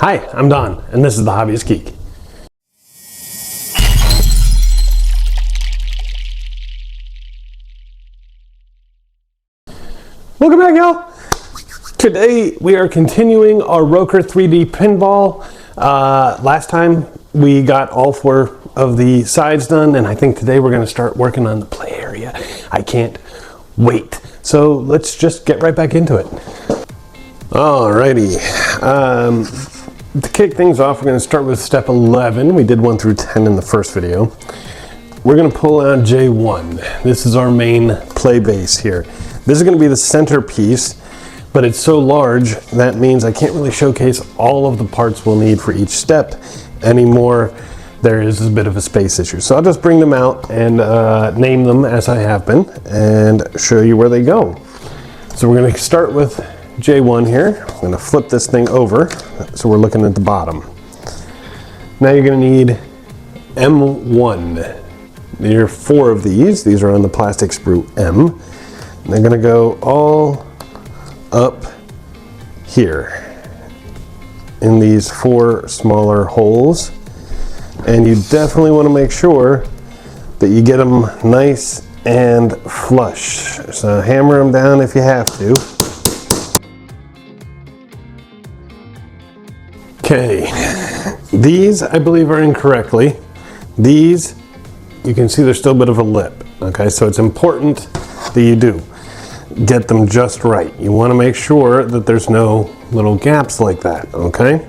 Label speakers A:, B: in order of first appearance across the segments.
A: Hi, I'm Don, and this is The Hobbyist Geek. Welcome back, y'all. Today we are continuing our ROKR 3D pinball. Last time we got all 4 of the sides done, and I think today we're going to start working on the play area. I can't wait. So let's just get right back into it. Alrighty. To kick things off, we're going to start with step 11. We did 1 through 10 in the first video. We're going to pull out J1. This is our main play base here. This is going to be the centerpiece, but it's so large that means I can't really showcase all of the parts we'll need for each step anymore. There is a bit of a space issue. So I'll just bring them out and name them as I have been and show you where they go. So we're going to start with J1 here. I'm going to flip this thing over so we're looking at the bottom. Now you're going to need M1. There are 4 of these. These are on the plastic sprue M. And they're going to go all up here in these 4 smaller holes. And you definitely want to make sure that you get them nice and flush. So hammer them down if you have to. Okay, these I believe are incorrectly. These, you can see there's still a bit of a lip. Okay, so it's important that you do get them just right. You want to make sure that there's no little gaps like that, okay?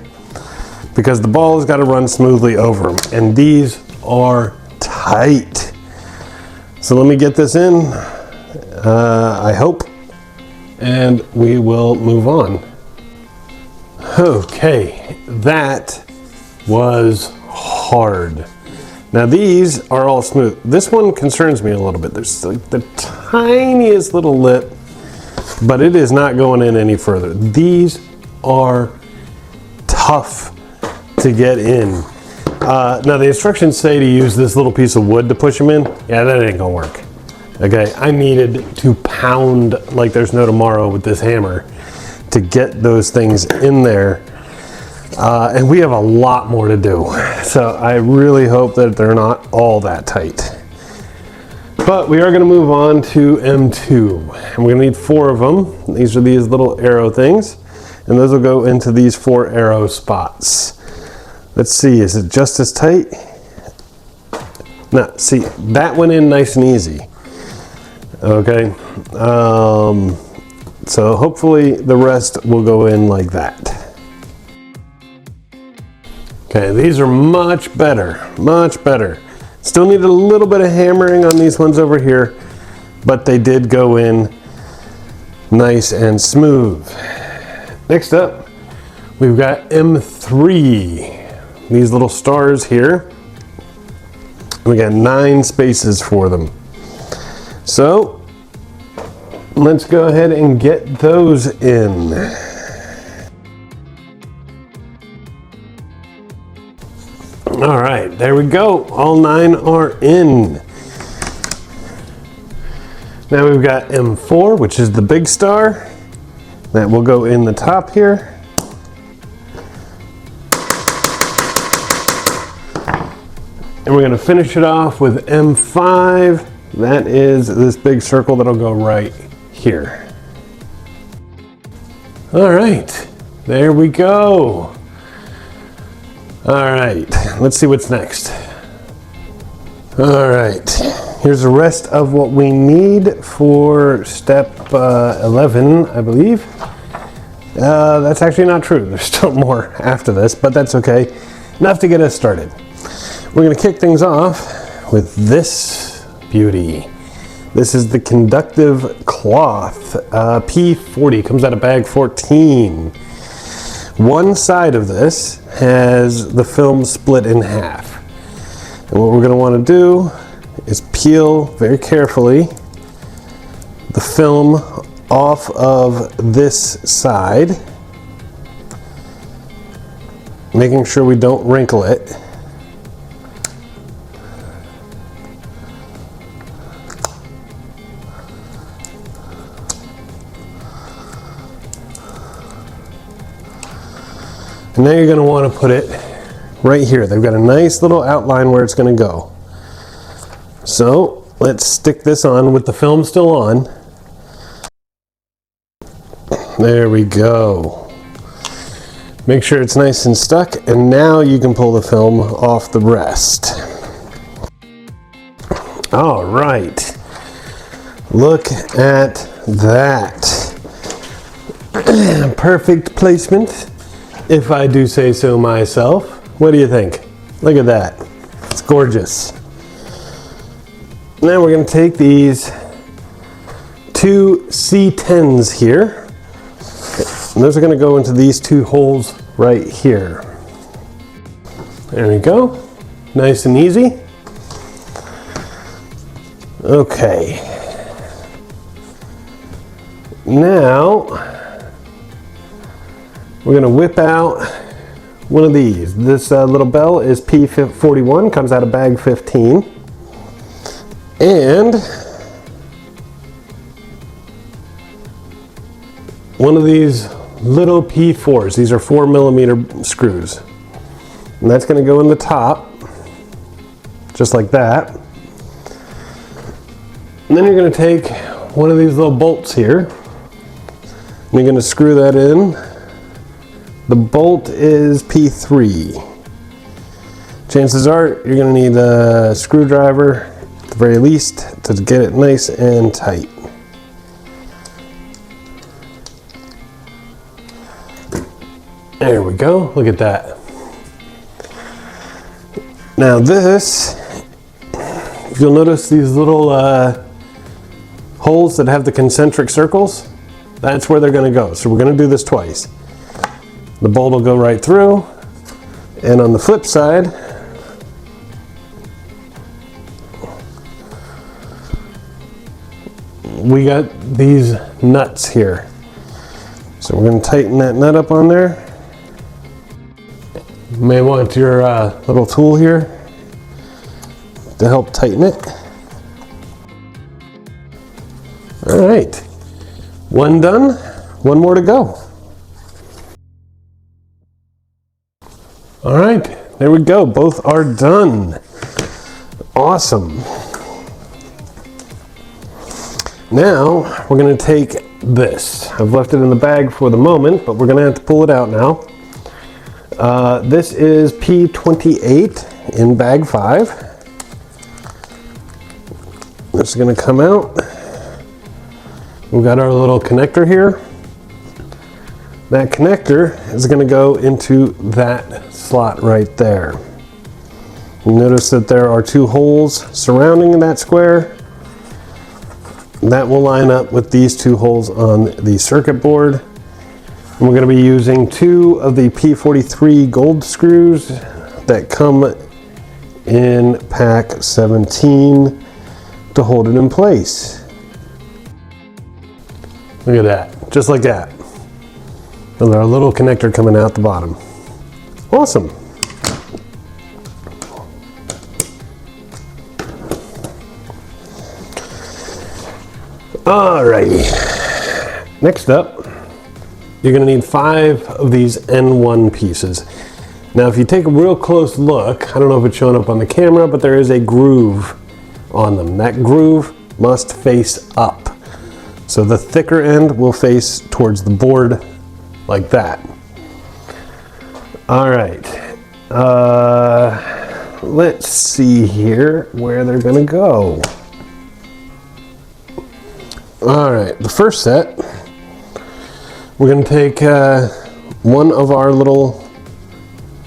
A: Because the ball has got to run smoothly over them, and these are tight. So let me get this in, I hope, and we will move on. Okay, that was hard. Now these are all smooth. This one concerns me a little bit. There's like the tiniest little lip, but it is not going in any further. These are tough to get in. Now the instructions say to use this little piece of wood to push them in. Yeah, that ain't gonna work. Okay, I needed to pound like there's no tomorrow with this hammer to get those things in there. And we have a lot more to do. So I really hope that they're not all that tight. But we are going to move on to M2. And we're going to need 4 of them. These are these little arrow things. And those will go into these 4 arrow spots. Let's see, is it just as tight? No, see, that went in nice and easy. Okay. So hopefully the rest will go in like that. Okay, these are much better, much better. Still need a little bit of hammering on these ones over here, but they did go in nice and smooth. Next up, we've got M3. These little stars here. We got 9 spaces for them. So, let's go ahead and get those in. All right, there we go. All 9 are in. Now we've got M4, which is the big star. That will go in the top here. And we're gonna finish it off with M5. That is this big circle that'll go right here. All right, there we go. All right, let's see what's next. All right, here's the rest of what we need for step 11, I believe. That's actually not true. There's still more after this, but that's okay. Enough to get us started. We're gonna kick things off with this beauty. This is the conductive cloth, P40, comes out of bag 14. One side of this has the film split in half. And what we're going to want to do is peel very carefully the film off of this side, making sure we don't wrinkle it. And now you're going to want to put it right here. They've got a nice little outline where it's going to go. So let's stick this on with the film still on. There we go. Make sure it's nice and stuck, and now you can pull the film off the rest. All right. Look at that. Perfect placement, if I do say so myself. What do you think? Look at that. It's gorgeous. Now we're going to take these two C10s here. And those are going to go into these two holes right here. There we go. Nice and easy. Okay. Now we're going to whip out one of these. This little bell is P41, comes out of bag 15. And one of these little P4s. These are 4mm screws. And that's going to go in the top, just like that. And then you're going to take one of these little bolts here, and you're going to screw that in. The bolt is P3. Chances are you're going to need a screwdriver, at the very least, to get it nice and tight. There we go. Look at that. Now this, if you'll notice these little holes that have the concentric circles, that's where they're going to go. So we're going to do this twice. The bolt will go right through, and on the flip side, we got these nuts here. So we're going to tighten that nut up on there. You may want your little tool here to help tighten it. All right, one done, one more to go. All right, there we go, both are done. Awesome. Now we're going to take this. I've left it in the bag for the moment, but we're going to have to pull it out now. This is P28 in bag 5. This is going to come out. We've got our little connector here. That connector is going to go into that slot right there. You notice that there are two holes surrounding that square. That will line up with these two holes on the circuit board. And we're going to be using two of the P43 gold screws that come in pack 17 to hold it in place. Look at that, just like that. And our little connector coming out the bottom. Awesome. Alrighty. Next up, you're going to need 5 of these N1 pieces. Now, if you take a real close look, I don't know if it's showing up on the camera, but there is a groove on them. That groove must face up. So the thicker end will face towards the board like that. All right. Let's see here where they're going to go. All right, the first set, we're going to take one of our little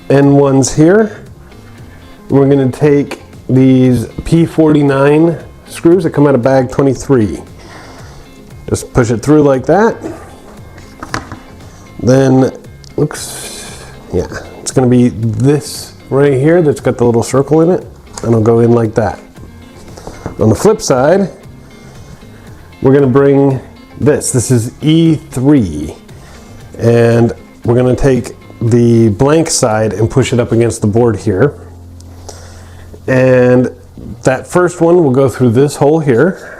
A: N1s here. We're going to take these P49 screws that come out of bag 23. Just push it through like that. Then, it's going to be this right here that's got the little circle in it, and it'll go in like that. On the flip side, we're going to bring this. This is E3, and we're going to take the blank side and push it up against the board here. And that first one will go through this hole here.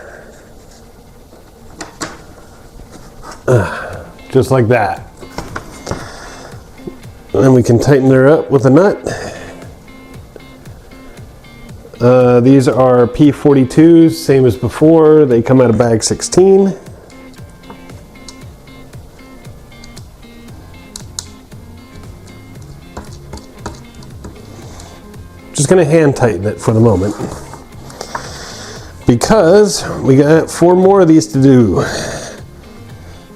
A: Just like that. And then we can tighten her up with a nut. These are P42s, same as before. They come out of bag 16. Just gonna hand tighten it for the moment, because we got 4 more of these to do.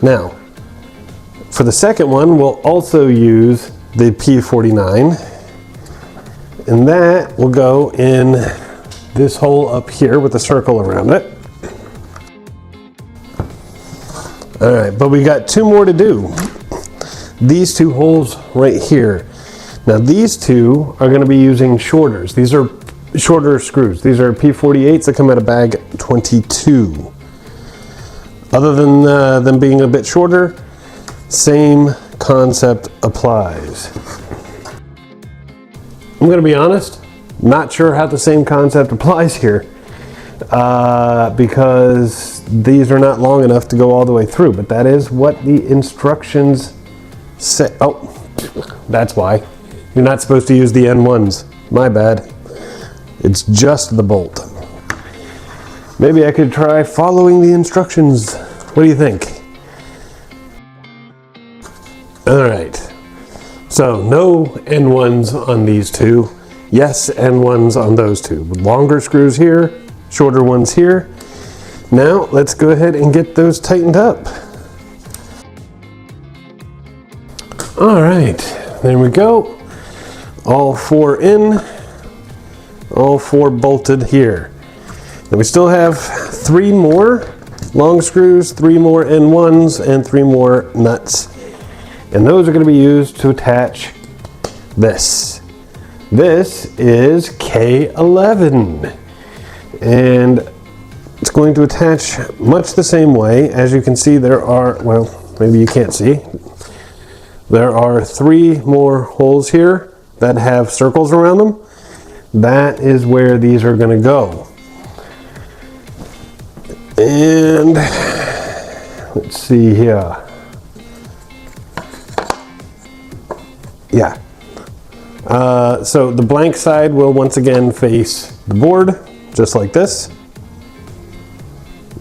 A: Now, for the second one, we'll also use the P49, and that will go in this hole up here with a circle around it. All right, but we got 2 more to do. These 2 holes right here. Now these 2 are going to be using shorters. These are shorter screws. These are P48s that come out of bag 22. Other than them being a bit shorter, same concept applies. I'm going to be honest, not sure how the same concept applies here, because these are not long enough to go all the way through, but that is what the instructions say. Oh, that's why. You're not supposed to use the N1s. My bad. It's just the bolt. Maybe I could try following the instructions. What do you think? All right. So no N1s on these 2. Yes, N1s on those 2. With longer screws here, shorter ones here. Now let's go ahead and get those tightened up. All right, there we go. All 4 in, all 4 bolted here. And we still have 3 more long screws, 3 more N1s, and 3 more nuts. And those are going to be used to attach this. This is K11. And it's going to attach much the same way. As you can see, there are, well, maybe you can't see. There are 3 more holes here that have circles around them. That is where these are going to go. And let's see here. Yeah. So the blank side will once again face the board, just like this.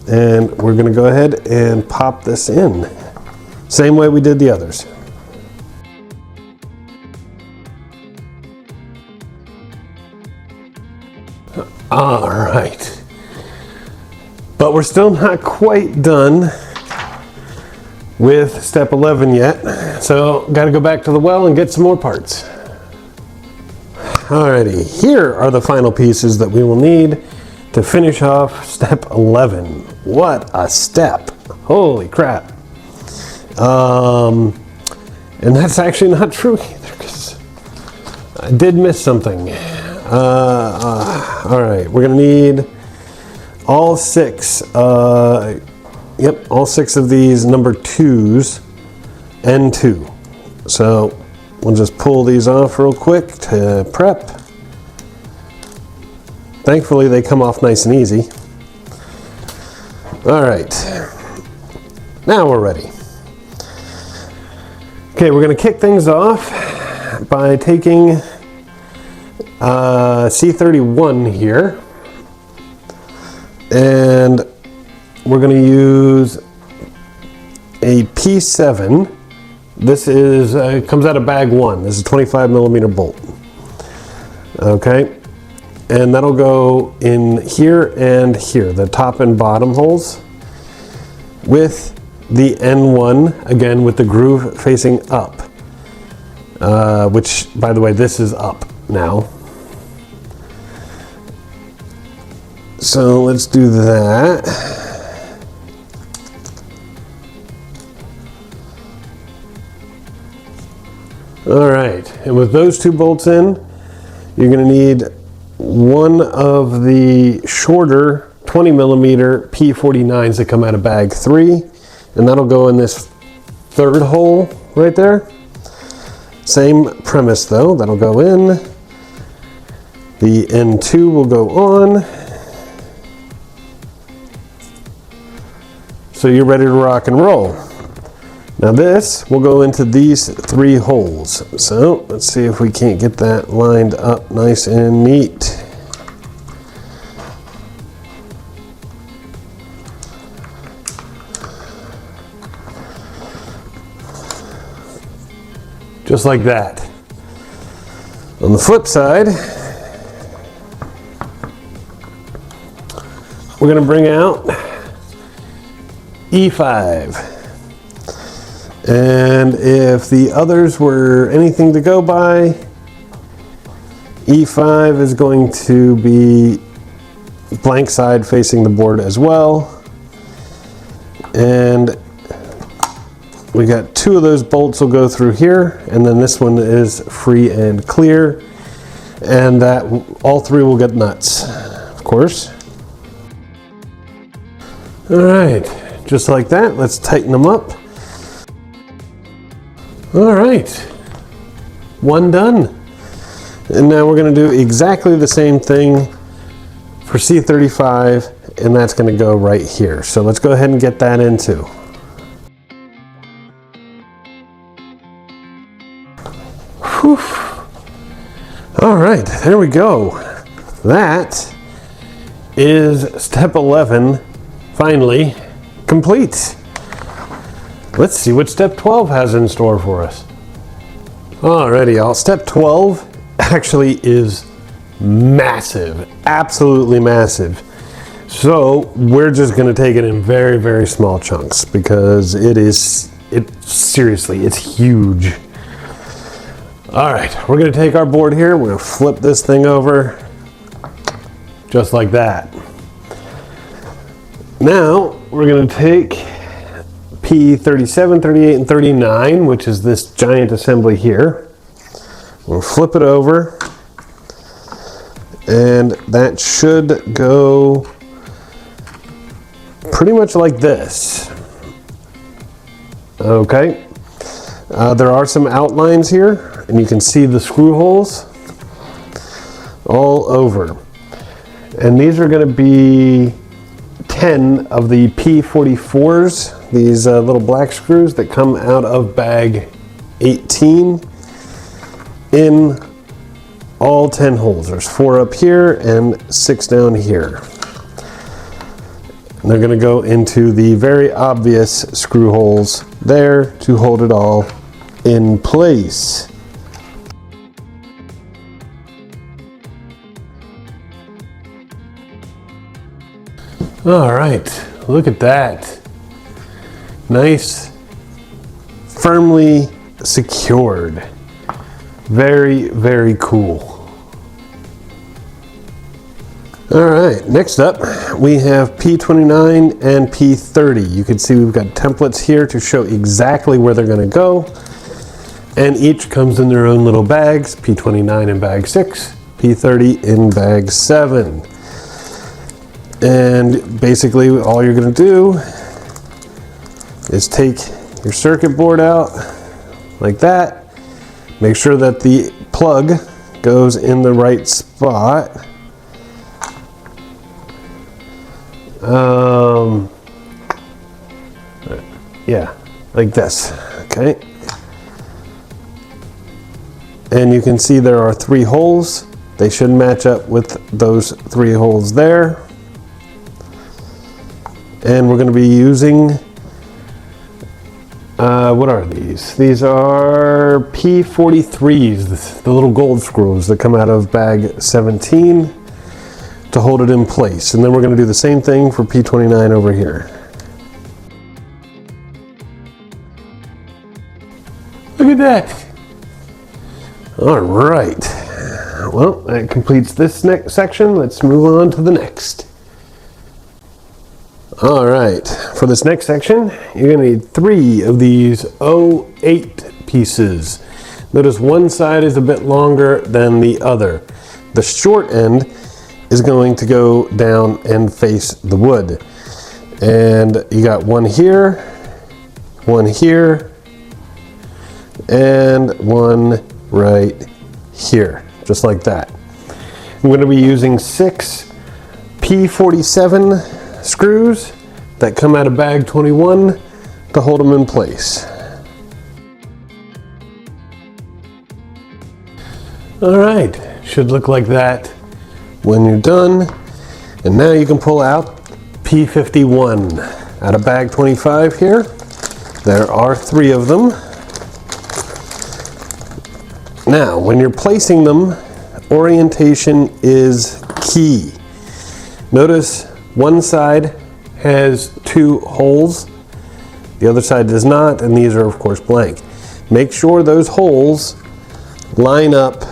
A: And we're going to go ahead and pop this in. Same way we did the others. All right, but we're still not quite done with step 11 yet, so got to go back to the well and get some more parts. Alrighty, here are the final pieces that we will need to finish off step 11. What a step! Holy crap! And that's actually not true either, because I did miss something. All right, we're gonna need all 6. Yep, all 6 of these number 2s, N2. So we'll just pull these off real quick to prep. Thankfully, they come off nice and easy. All right, now we're ready. Okay, we're gonna kick things off by taking C31 here, and we're going to use a P7. This is comes out of bag 1. This is a 25mm bolt. Okay, and that'll go in here and here, the top and bottom holes, with the N1 again with the groove facing up, which, by the way, this is up now. So let's do that. All right, and with those 2 bolts in, you're going to need one of the shorter 20mm P49s that come out of bag 3, and that'll go in this 3rd hole right there. Same premise though, that'll go in. The N2 will go on. So you're ready to rock and roll. Now this will go into these 3 holes. So let's see if we can't get that lined up nice and neat. Just like that. On the flip side, we're going to bring out E5. And if the others were anything to go by, E5 is going to be blank side facing the board as well. And we got 2 of those bolts will go through here, and then this one is free and clear, and that all 3 will get nuts, of course. All right, just like that, let's tighten them up. All right, 1 done. And now we're gonna do exactly the same thing for C35, and that's gonna go right here. So let's go ahead and get that in too. Whew. All right, there we go. That is step 11, finally complete. Let's see what step 12 has in store for us. Alrighty, y'all. Step 12 actually is massive, absolutely massive. So we're just going to take it in very, very small chunks because seriously, it's huge. All right, we're going to take our board here. We're going to flip this thing over just like that. Now we're going to take P37, 38, and 39, which is this giant assembly here. We'll flip it over, and that should go pretty much like this. Okay. There are some outlines here, and you can see the screw holes all over. And these are going to be 10 of the P44s, these little black screws that come out of bag 18 in all 10 holes. There's 4 up here and 6 down here. And they're going to go into the very obvious screw holes there to hold it all in place. All right, look at that. Nice, firmly secured. Very, very cool. All right, next up we have P29 and P30. You can see we've got templates here to show exactly where they're going to go. And each comes in their own little bags, P29 in bag 6, P30 in bag 7. And basically all you're going to do is take your circuit board out like that. Make sure that the plug goes in the right spot. Yeah, like this, okay? And you can see there are 3 holes. They should match up with those 3 holes there. And we're going to be using, what are these? These are P43s, the little gold screws that come out of bag 17 to hold it in place. And then we're going to do the same thing for P29 over here. Look at that. All right. Well, that completes this next section. Let's move on to the next. All right, for this next section, you're gonna need 3 of these 08 pieces. Notice one side is a bit longer than the other. The short end is going to go down and face the wood. And you got one here, and one right here, just like that. I'm gonna be using 6 P47 screws that come out of bag 21 to hold them in place. All right, should look like that when you're done. And now you can pull out P51 out of bag 25 here. There are 3 of them. Now, when you're placing them, orientation is key. Notice one side has 2 holes, the other side does not, and these are of course blank. Make sure those holes line up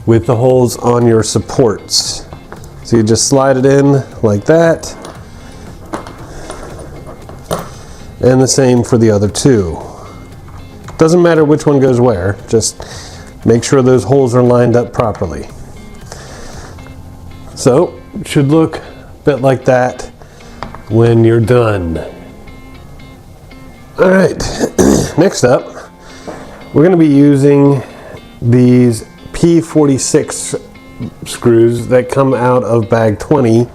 A: with the holes on your supports. So you just slide it in like that, and the same for the other 2. Doesn't matter which one goes where, just make sure those holes are lined up properly. So it should look a bit like that when you're done. All right, next up, we're going to be using these P46 screws that come out of bag 20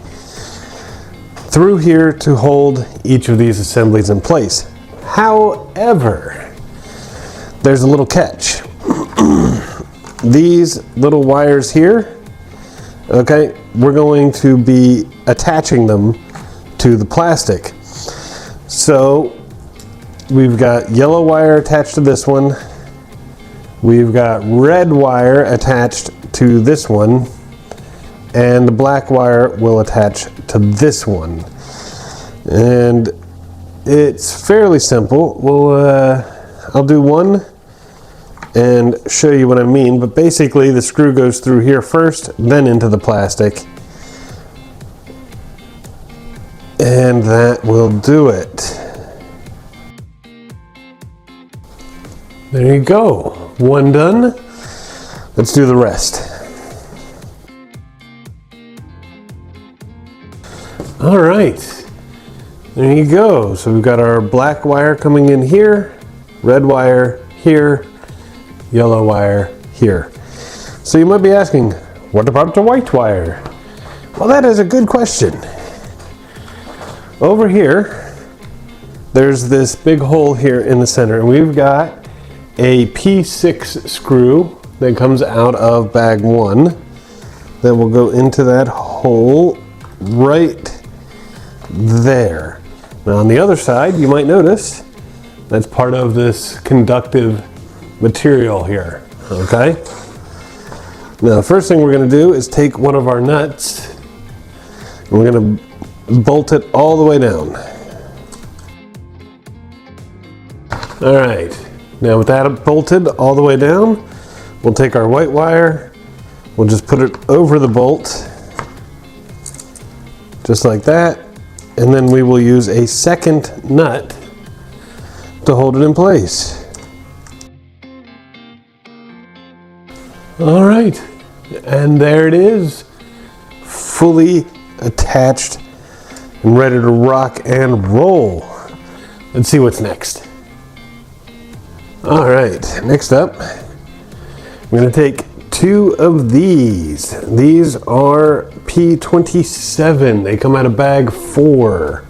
A: through here to hold each of these assemblies in place. However, there's a little catch. These little wires here, okay, we're going to be attaching them to the plastic. So we've got yellow wire attached to this one. We've got red wire attached to this one, and the black wire will attach to this one. And it's fairly simple. I'll do one and show you what I mean, but basically the screw goes through here first, then into the plastic, and that will do it. There you go, one done. Let's do the rest. All right, there you go. So we've got our black wire coming in here, red wire here, yellow wire here. So you might be asking, what about the white wire? Well, that is a good question. Over here, there's this big hole here in the center, and we've got a P6 screw that comes out of bag 1 that will go into that hole right there. Now on the other side, you might notice that's part of this conductive material here, okay? Now the first thing we're going to do is take one of our nuts and we're going to bolt it all the way down. All right, now with that bolted all the way down, we'll take our white wire, we'll just put it over the bolt, just like that, and then we will use a second nut to hold it in place. All right, and there it is, fully attached and ready to rock and roll. Let's see what's next. All right, next up, we're going to take 2 of these. These are P27. They come out of bag 4.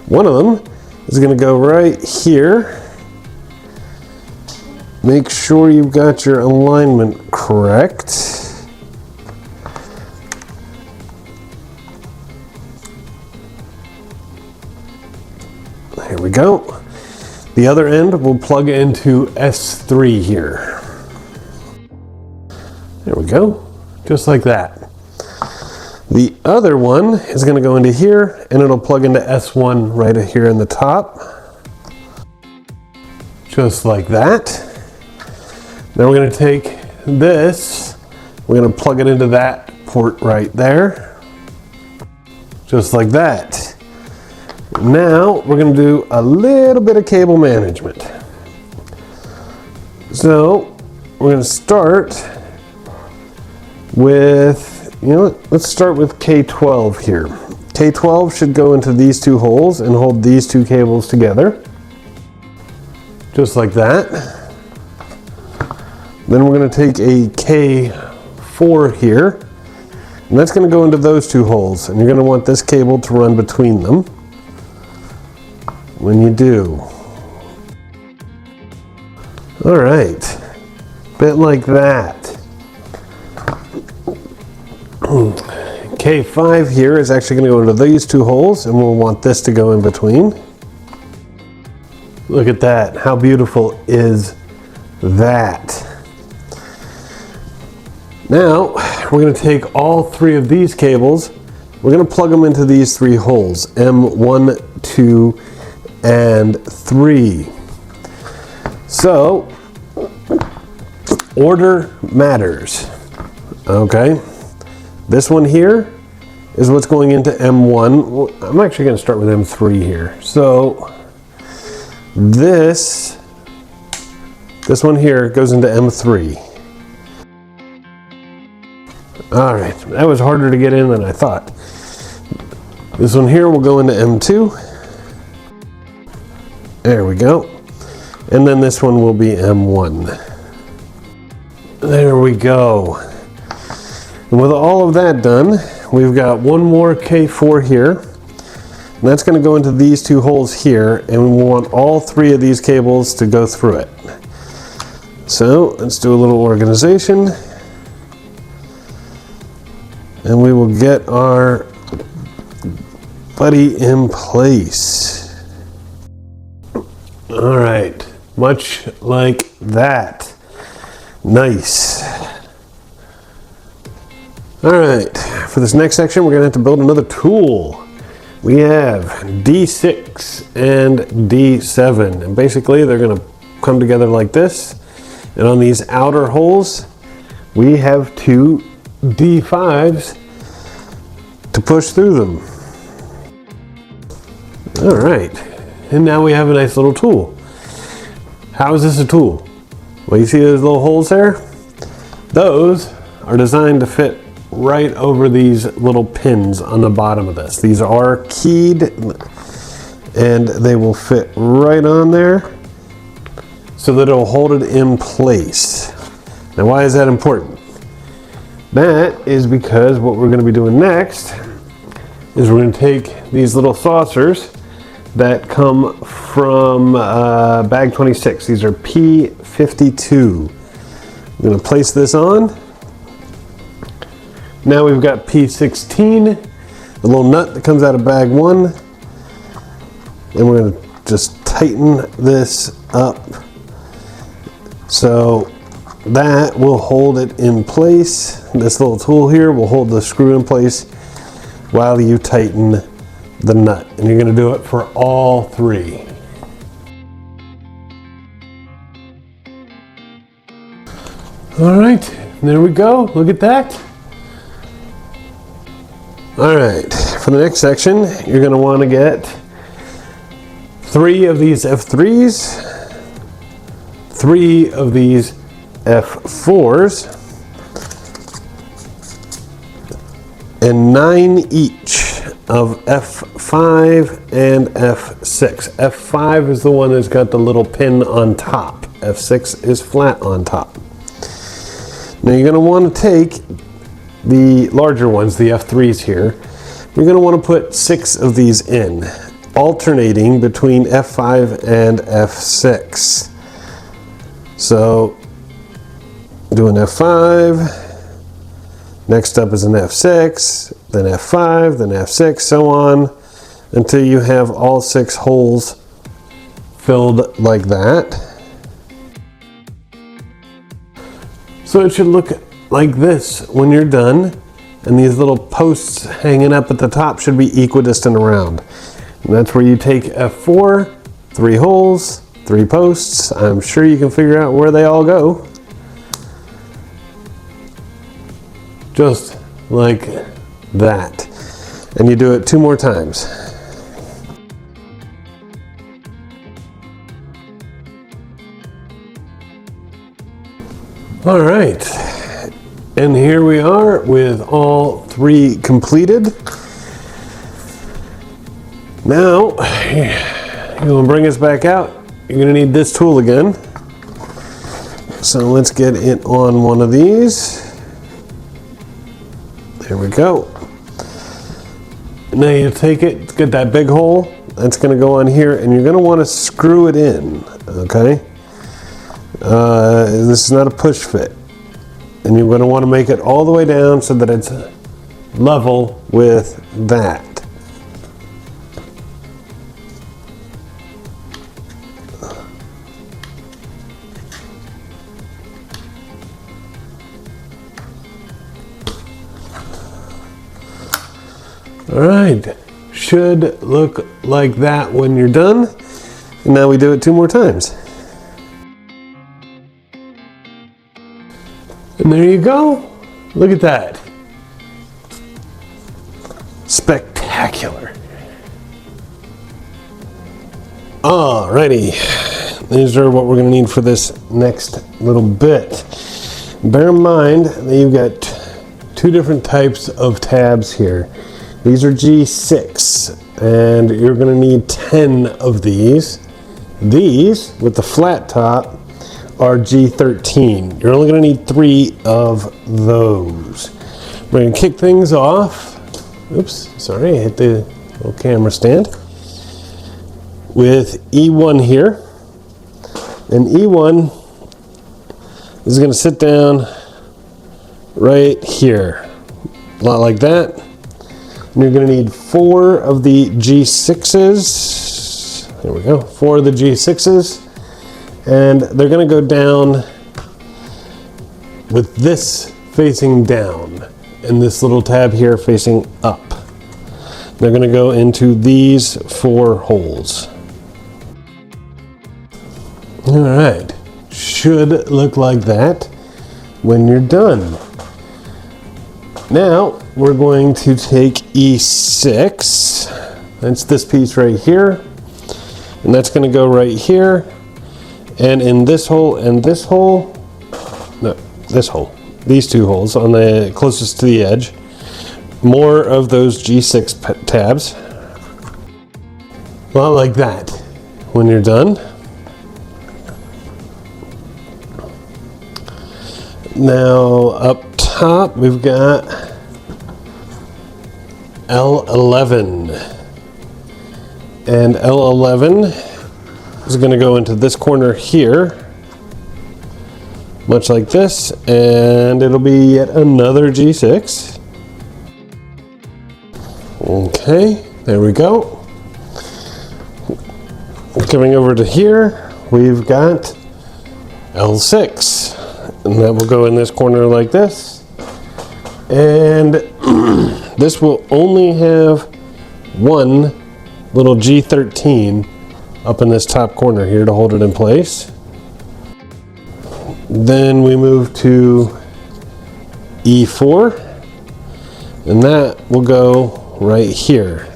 A: One of them is going to go right here. Make sure you've got your alignment correct. Here we go. The other end will plug into S3 here. There we go, just like that. The other one is going to go into here, and it'll plug into S1 right here in the top. Just like that. Then we're going to take this, we're going to plug it into that port right there. Just like that. Now we're going to do a little bit of cable management. So we're going to start with, let's start with K12 here. K12 should go into these 2 holes and hold these 2 cables together. Just like that. Then we're going to take a K4 here, and that's going to go into those 2 holes, and you're going to want this cable to run between them. When you do. All right, bit like that. K5 here is actually going to go into these two holes, and we'll want this to go in between. Look at that. How beautiful is that? Now, we're going to take all three of these cables, we're going to plug them into these three holes, M1, 2, and 3. So, order matters. Okay, this one here is what's going into M1. Well, I'm actually going to start with M3 here. So, this one here goes into M3. All right, that was harder to get in than I thought. This one here will go into M2. There we go. And then this one will be M1. There we go. And with all of that done, we've got one more K4 here. And that's going to go into these two holes here, and we want all three of these cables to go through it. So let's do a little organization. And we will get our buddy in place. All right, much like that. Nice. All right, for this next section, we're gonna have to build another tool. We have D6 and D7, and basically they're gonna come together like this. And on these outer holes, we have two D5s to push through them. All right, and now we have a nice little tool. How is this a tool? Well, you see those little holes there? Those are designed to fit right over these little pins on the bottom of this. These are keyed, and they will fit right on there so that it'll hold it in place. Now, why is that important? That is because what we're going to be doing next is we're going to take these little saucers that come from bag 26. These are P52. I'm going to place this on. Now we've got P16, the little nut that comes out of bag 1. And we're going to just tighten this up so that will hold it in place. This little tool here will hold the screw in place while you tighten the nut. And you're going to do it for all three. All right, there we go. Look at that. All right, for the next section, you're going to want to get 3 of these F3s, 3 of these F4s, and 9 each of F5 and F6. F5 is the one that's got the little pin on top. F6 is flat on top. Now you're going to want to take the larger ones, the F3s here. You're going to want to put 6 of these in, alternating between F5 and F6. So do an F5, next up is an F6, then F5, then F6, so on, until you have all 6 holes filled like that. So it should look like this when you're done, and these little posts hanging up at the top should be equidistant around. And that's where you take F4, 3 holes, 3 posts. I'm sure you can figure out where they all go. Just like that. And you do it 2 more times. All right, and here we are with all 3 completed. Now, you're gonna bring us back out. You're gonna need this tool again. So let's get it on one of these. There we go. Now you take it, it's got that big hole. That's gonna go on here, and you're gonna wanna screw it in, okay? This is not a push fit. And you're going to want to make it all the way down so that it's level with that. All right, should look like that when you're done. And now we do it 2 more times. And there you go. Look at that. Spectacular. Alrighty, these are what we're gonna need for this next little bit. Bear in mind that you've got 2 different types of tabs here. These are G6, and you're gonna need 10 of these. These, with the flat top, are G13. You're only gonna need 3 of those. We're gonna kick things off. Oops, sorry, I hit the little camera stand. With E1 here. And E1 is gonna sit down right here. A lot like that. And you're gonna need 4 of the G6s. There we go, 4 of the G6s. And they're gonna go down with this facing down and this little tab here facing up. They're gonna go into these 4 holes. All right, should look like that when you're done. Now, we're going to take E6, that's this piece right here, and that's gonna go right here, and in this hole and this hole, no, this hole, these 2 holes on the closest to the edge, more of those G6 tabs. Well, like that, when you're done. Now, up top, we've got L11. And L11 is going to go into this corner here, much like this, and it'll be yet another G6. Okay, there we go. Coming over to here, we've got L6. And that will go in this corner like this. And this will only have 1 little G13 up in this top corner here to hold it in place. Then we move to E4, and that will go right here.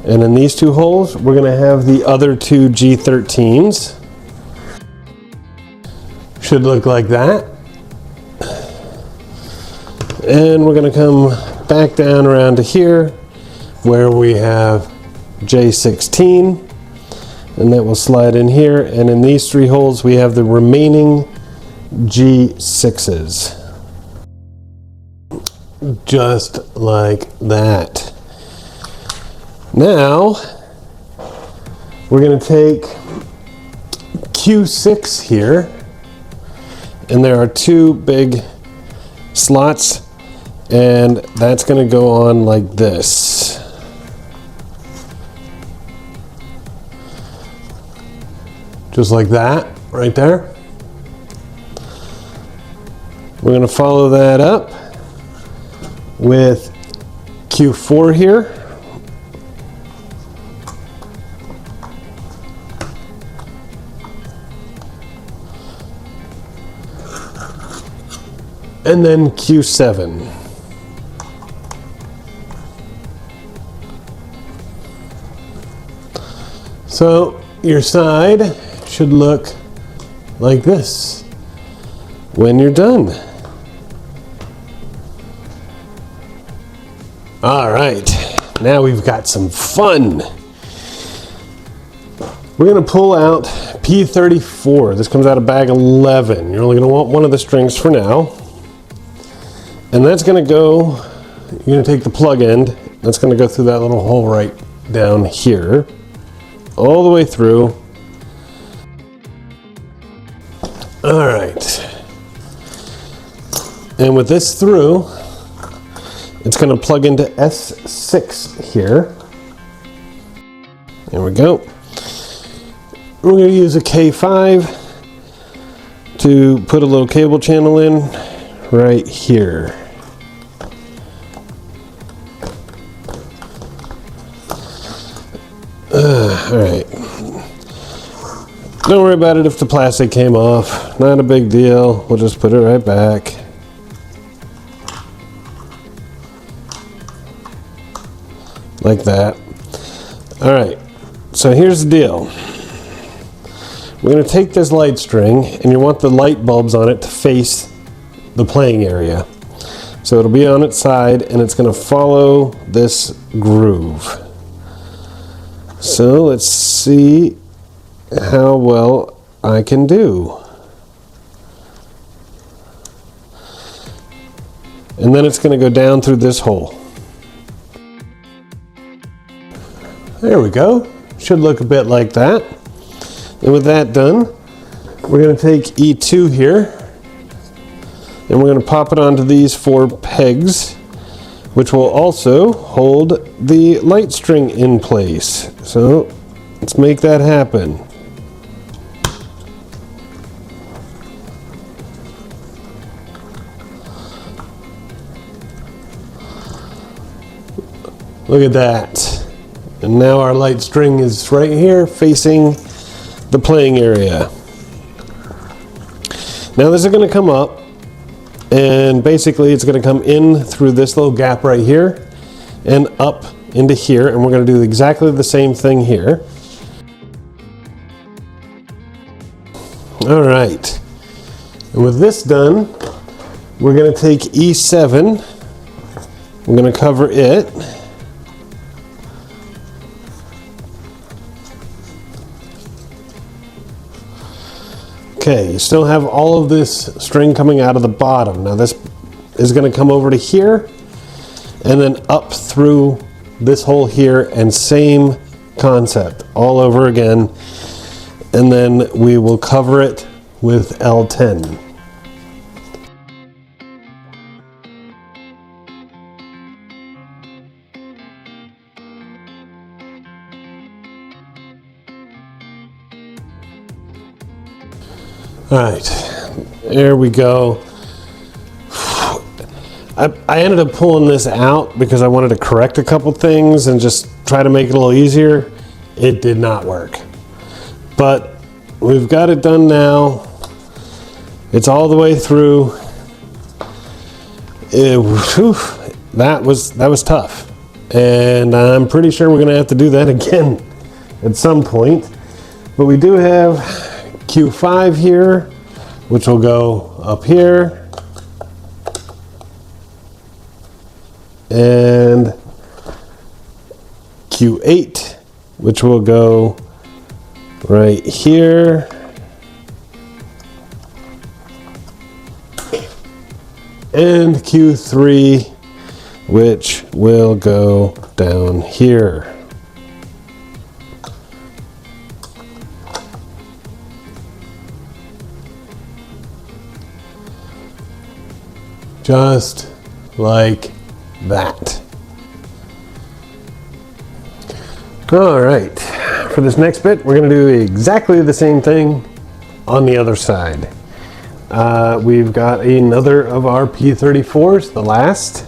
A: And in these 2 holes, we're gonna have the other 2 G13s. Should look like that. And we're gonna come back down around to here where we have J16, and that will slide in here, and in these 3 holes we have the remaining G6s. Just like that. Now we're gonna take Q6 here, and there are 2 big slots, and that's going to go on like this. Just like that, right there. We're going to follow that up with Q4 here. And then Q7. So your side should look like this when you're done. All right, now we've got some fun. We're gonna pull out P34. This comes out of bag 11. You're only gonna want 1 of the strings for now. And that's gonna go, you're gonna take the plug end, that's gonna go through that little hole right down here, all the way through. All right. And with this through, it's going to plug into S6 here. There we go. We're going to use a K5 to put a little cable channel in right here. Alright. Don't worry about it if the plastic came off. Not a big deal. We'll just put it right back. Like that. Alright. So here's the deal. We're going to take this light string, and you want the light bulbs on it to face the playing area. So it'll be on its side, and it's going to follow this groove. So let's see how well I can do. And then it's going to go down through this hole. There we go. Should look a bit like that. And with that done, we're going to take E2 here, and we're going to pop it onto these 4 pegs, which will also hold the light string in place. So let's make that happen. Look at that. And now our light string is right here facing the playing area. Now this is going to come up, and basically it's going to come in through this little gap right here and up into here, and we're going to do exactly the same thing here. Alright, and with this done, we're going to take E7, we're going to cover it, okay, you still have all of this string coming out of the bottom. Now this is going to come over to here and then up through this hole here, and same concept all over again, and then we will cover it with L10. All right, there we go. I ended up pulling this out because I wanted to correct a couple things and just try to make it a little easier. It did not work. But we've got it done now. It's all the way through. That was tough. And I'm pretty sure we're gonna have to do that again at some point. But we do have Q5 here, which will go up here, and Q8, which will go right here, and Q3, which will go down here. Just like that. All right, for this next bit, we're going to do exactly the same thing on the other side. We've got another of our P34s, the last.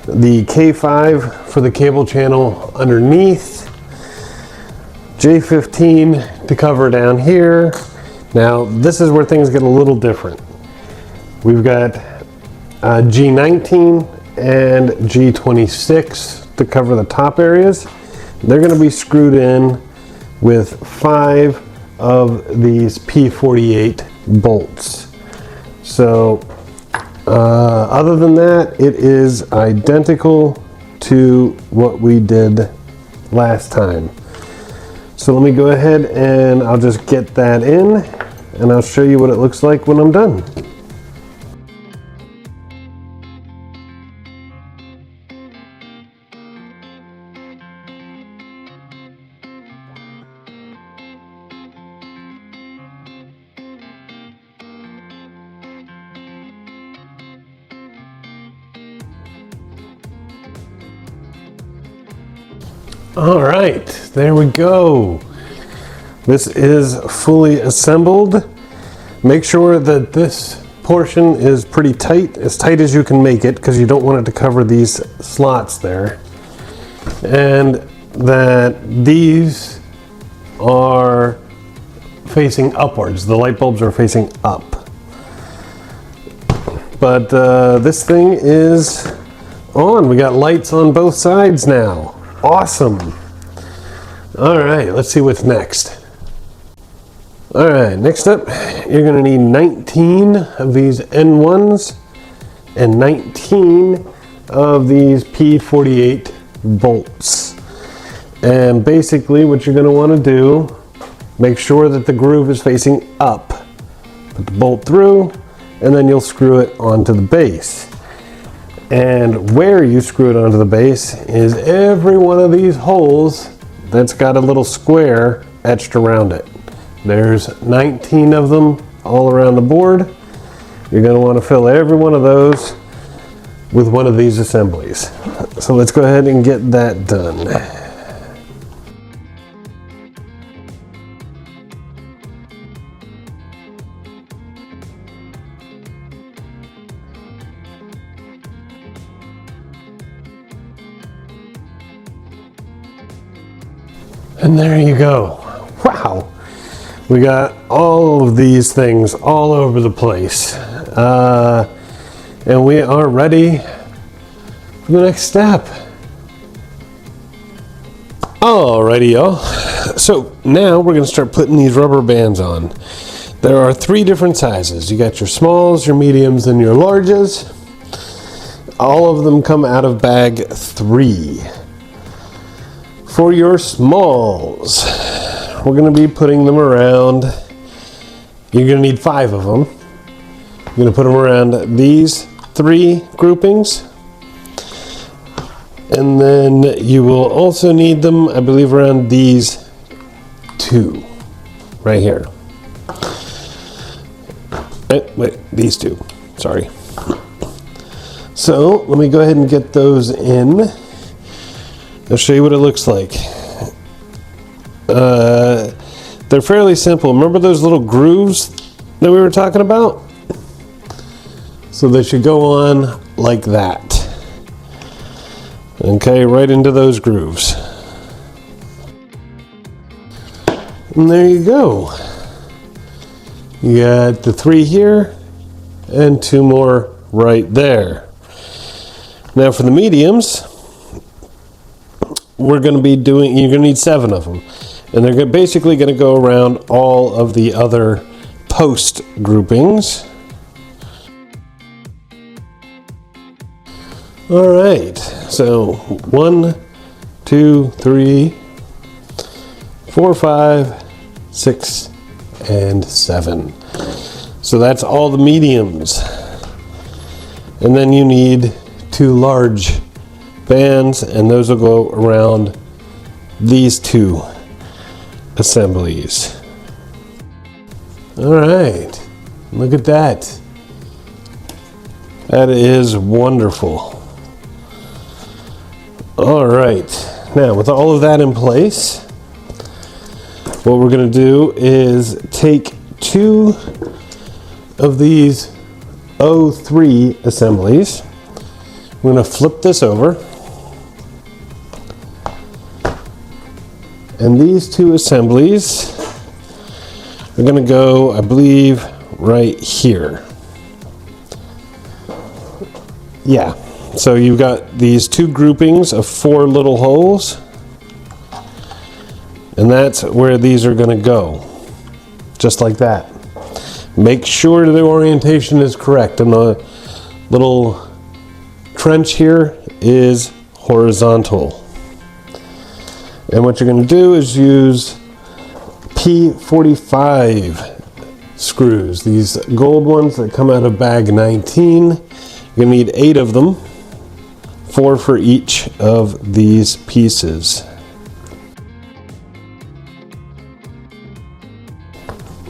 A: The K5 for the cable channel underneath. J15 to cover down here. Now, this is where things get a little different. We've got G19 and G26 to cover the top areas. They're going to be screwed in with 5 of these P48 bolts. So other than that, it is identical to what we did last time. So let me go ahead and I'll just get that in, and I'll show you what it looks like when I'm done. All right, there we go. This is fully assembled. Make sure that this portion is pretty tight as you can make it, because you don't want it to cover these slots there. And that these are facing upwards. The light bulbs are facing up. But this thing is on. We got lights on both sides now. Awesome. All right, let's see what's next. All right, next up, you're gonna need 19 of these N1s and 19 of these P48 bolts. And basically what you're gonna wanna do, make sure that the groove is facing up. Put the bolt through, and then you'll screw it onto the base. And where you screw it onto the base is every one of these holes that's got a little square etched around it. There's 19 of them all around the board. You're going to want to fill every one of those with one of these assemblies. So let's go ahead and get that done. And there you go. Wow. We got all of these things all over the place. And we are ready for the next step. Alrighty, y'all. So now we're gonna start putting these rubber bands on. There are 3 different sizes. You got your smalls, your mediums, and your larges. All of them come out of bag 3. For your smalls, we're going to be putting them around, you're going to need 5 of them. You're going to put them around these 3 groupings. And then you will also need them, I believe, around these 2, right here. Wait, these 2, sorry. So let me go ahead and get those in. I'll show you what it looks like. They're fairly simple. Remember those little grooves that we were talking about? So they should go on like that. Okay, right into those grooves. And there you go. You got the 3 here and 2 more right there. Now for the mediums, we're going to be doing, you're going to need 7 of them. And they're basically going to go around all of the other post groupings. All right, so 1, 2, 3, 4, 5, 6, and 7. So that's all the mediums. And then you need 2 large bands, and those will go around these 2 assemblies. All right, look at that. That is wonderful. All right, now with all of that in place, what we're going to do is take 2 of these 03 assemblies. We're going to flip this over. And these 2 assemblies are going to go, I believe, right here. Yeah, so you've got these 2 groupings of 4 little holes. And that's where these are going to go. Just like that. Make sure the orientation is correct. And the little trench here is horizontal. And what you're going to do is use P45 screws, these gold ones that come out of bag 19. You're going to need 8 of them, 4 for each of these pieces.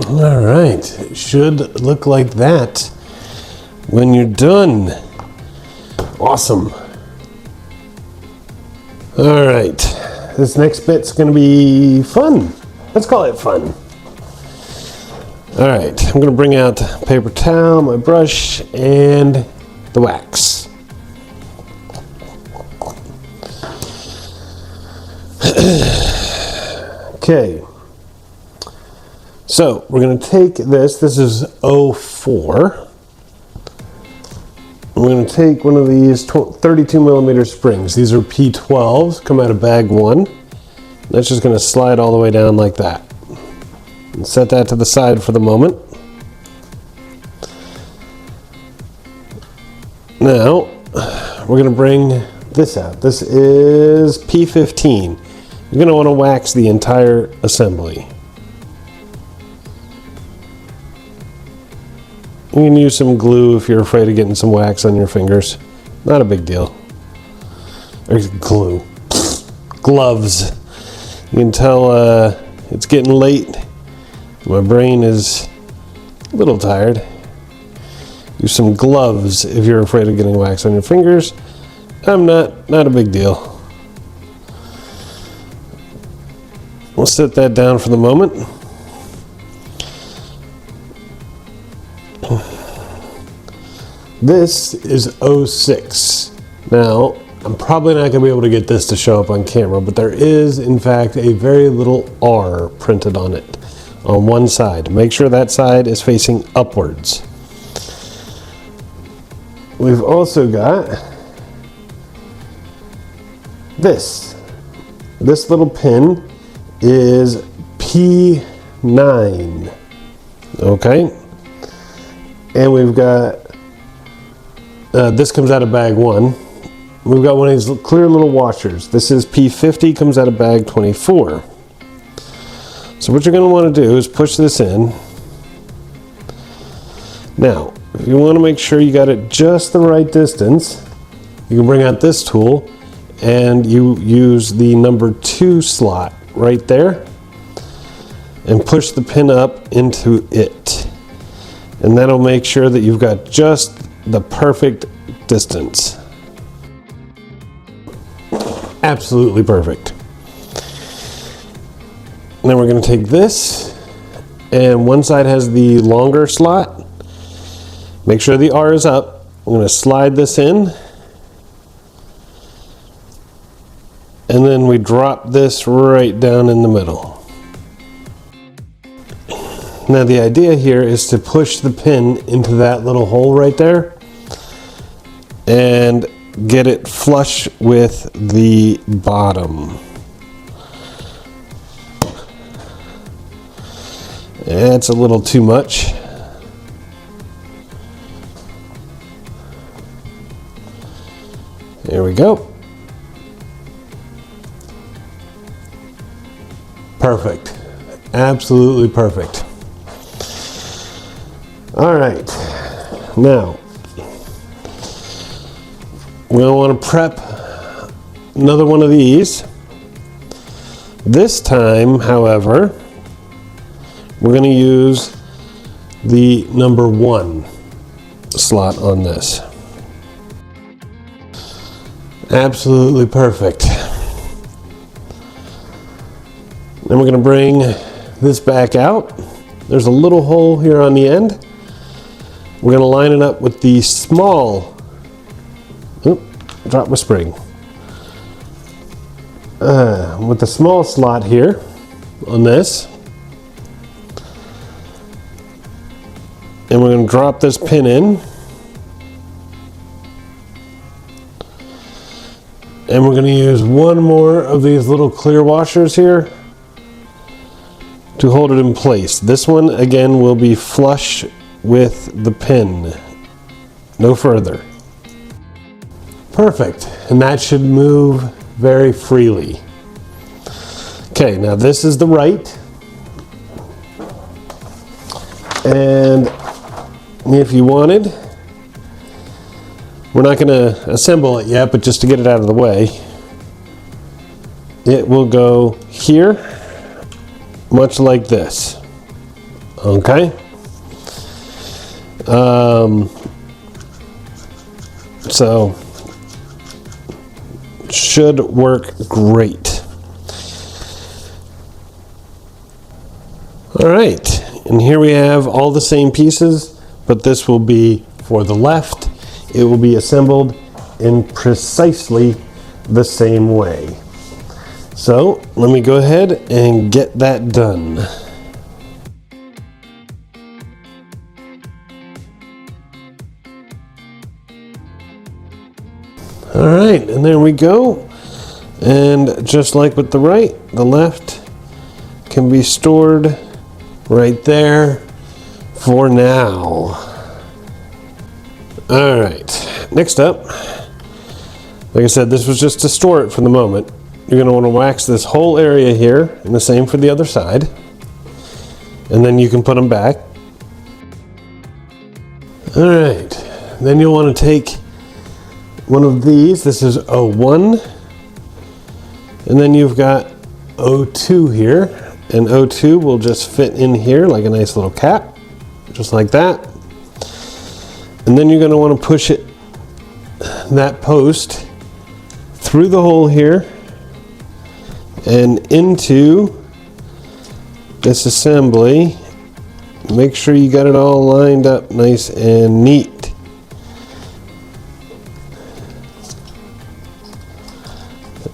A: All right, it should look like that when you're done. Awesome. All right, This next bit's gonna be fun. Let's call it fun. All right, I'm gonna bring out paper towel, my brush, and the wax. Okay, so we're going to take this is 04. We're going to take one of these 32 millimeter springs. These are P12s, come out of bag 1. That's just going to slide all the way down like that. And set that to the side for the moment. Now, we're going to bring this out. This is P15. You're going to want to wax the entire assembly. You can use some glue if you're afraid of getting some wax on your fingers. Not a big deal. Or glue. Gloves. You can tell it's getting late. My brain is a little tired. Use some gloves if you're afraid of getting wax on your fingers. I'm not a big deal. We'll set that down for the moment. This is 06. Now, I'm probably not going to be able to get this to show up on camera, but there is, in fact, a very little R printed on it on one side. Make sure that side is facing upwards. We've also got this. This little pin is P9. Okay? And we've got, this comes out of bag 1. We've got one of these clear little washers. This is P50, comes out of bag 24. So what you're going to want to do is push this in. Now, if you want to make sure you got it just the right distance, you can bring out this tool and you use the number 2 slot right there and push the pin up into it. And that'll make sure that you've got just the perfect distance. Absolutely perfect. Now we're going to take this, and one side has the longer slot. Make sure the R is up. I'm going to slide this in, and then we drop this right down in the middle. Now the idea here is to push the pin into that little hole right there and get it flush with the bottom. That's a little too much. There we go. Perfect. Absolutely perfect. All right. Now, we're going to want to prep another one of these. This time, however, we're going to use the number 1 slot on this. Absolutely perfect. Then we're going to bring this back out. There's a little hole here on the end. We're going to line it up with the small, drop my spring. With the small slot here on this. And we're going to drop this pin in. And we're going to use one more of these little clear washers here to hold it in place. This one again will be flush with the pin, no further. Perfect, and that should move very freely. Okay, now this is the right, and if you wanted, we're not going to assemble it yet, but just to get it out of the way, it will go here, much like this. Okay? So, should work great. All right, and here we have all the same pieces, but this will be for the left. It will be assembled in precisely the same way. So let me go ahead and get that done. All right, and there we go. And just like with the right, the left can be stored right there for now. All right, next up, like I said, this was just to store it for the moment. You're going to want to wax this whole area here, and the same for the other side. And then you can put them back. All right, then you'll want to take one of these. This is O1. And then you've got O2 here. And O2 will just fit in here like a nice little cap, just like that. And then you're going to want to push it, that post, through the hole here and into this assembly. Make sure you got it all lined up nice and neat.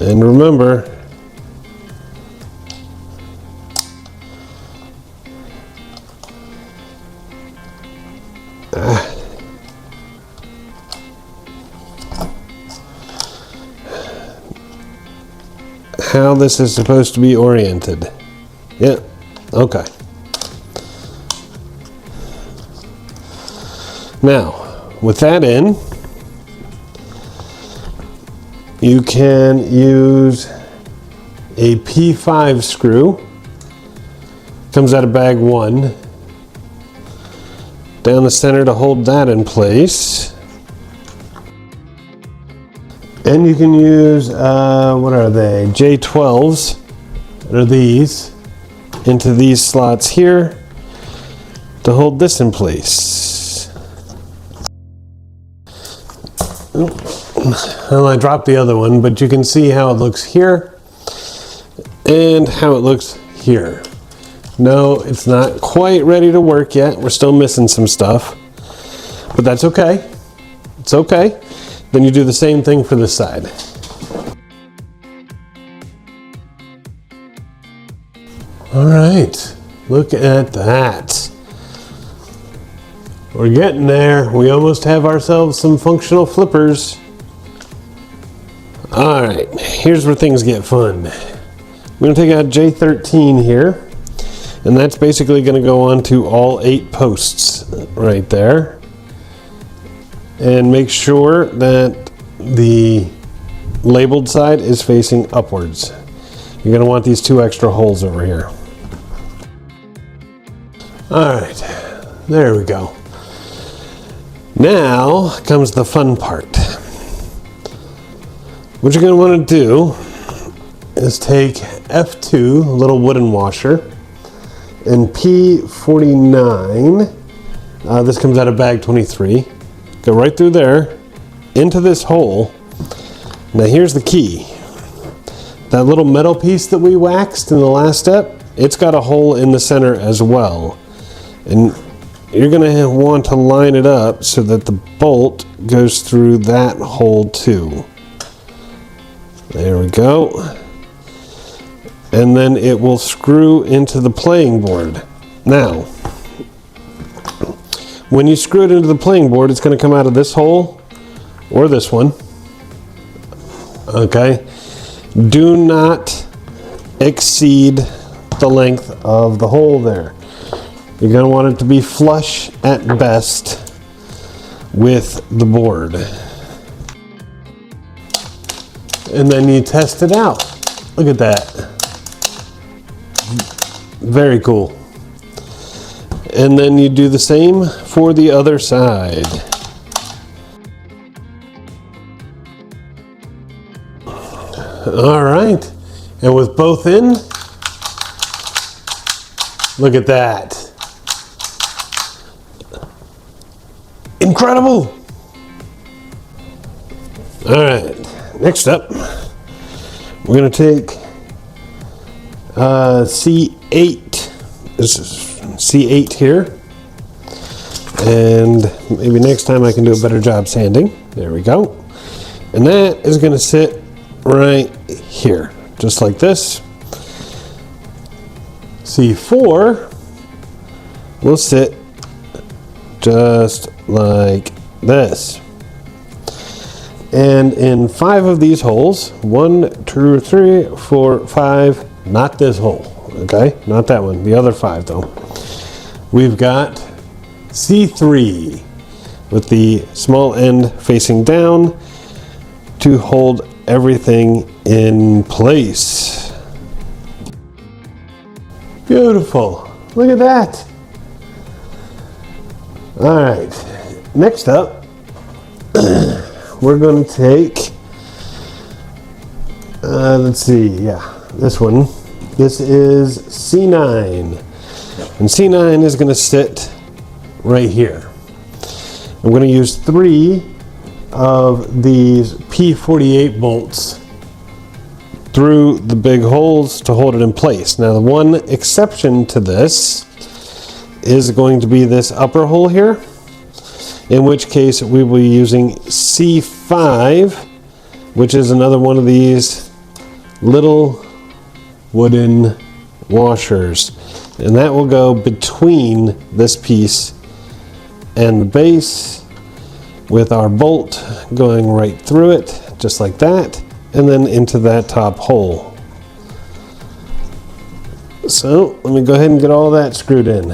A: And remember, how this is supposed to be oriented. Yeah, okay. Now, with that in, you can use a P5 screw. Comes out of bag 1. Down the center to hold that in place. And you can use, what are they? J12s, what are these, into these slots here to hold this in place. Well, I dropped the other one, but you can see how it looks here and how it looks here. No, it's not quite ready to work yet. We're still missing some stuff, but that's okay. It's okay. Then you do the same thing for this side. All right, look at that. We're getting there. We almost have ourselves some functional flippers. All right, here's where things get fun. We're gonna take out J13 here, and that's basically gonna go onto all 8 posts right there. And make sure that the labeled side is facing upwards. You're going to want these 2 extra holes over here. All right, there we go. Now comes the fun part. What you're going to want to do is take F2, a little wooden washer, and P49. This comes out of bag 23. Go right through there, into this hole. Now here's the key. That little metal piece that we waxed in the last step, it's got a hole in the center as well. And you're gonna want to line it up so that the bolt goes through that hole too. There we go. And then it will screw into the playing board. Now, when you screw it into the playing board, it's going to come out of this hole or this one. Okay. Do not exceed the length of the hole there. You're going to want it to be flush at best with the board. And then you test it out. Look at that. Very cool. And then you do the same for the other side. All right, and with both in, look at that. Incredible. All right, next up, we're gonna take C8. this is C8 here. And maybe next time I can do a better job sanding. There we go. And that is going to sit right here, just like this. C4 will sit just like this. And in 5 of these holes, 1, 2, 3, 4, 5, not this hole, okay? Not that one, the other 5 though. We've got C3 with the small end facing down to hold everything in place. Beautiful, look at that. All right, next up, we're going to take, let's see, yeah, this one. This is C9, and C9 is going to sit right here. I'm going to use 3 of these P48 bolts through the big holes to hold it in place. Now the one exception to this is going to be this upper hole here, in which case we will be using C5, which is another one of these little wooden washers, and that will go between this piece and the base, with our bolt going right through it, just like that, and then into that top hole. So let me go ahead and get all that screwed in.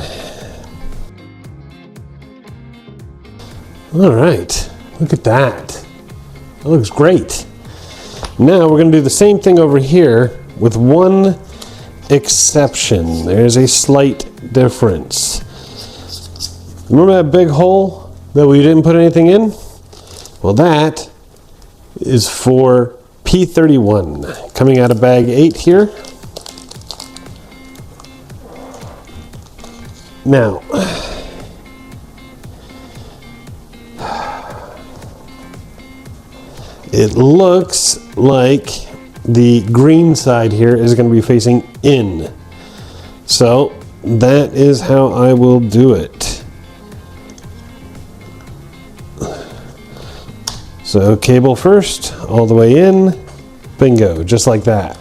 A: All right, look at that. That looks great. Now we're going to do the same thing over here with one exception. There's a slight difference. Remember that big hole that we didn't put anything in? Well, that is for P31 coming out of bag 8 here. Now, it looks like the green side here is going to be facing in. So that is how I will do it. So cable first, all the way in, bingo, just like that.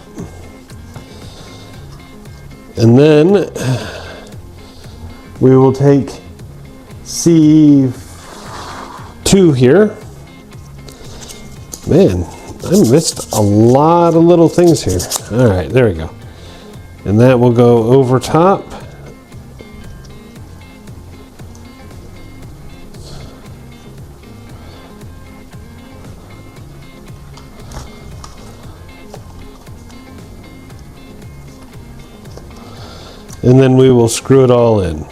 A: And then we will take C2 here. Man, I missed a lot of little things here. All right, there we go. And that will go over top. And then we will screw it all in.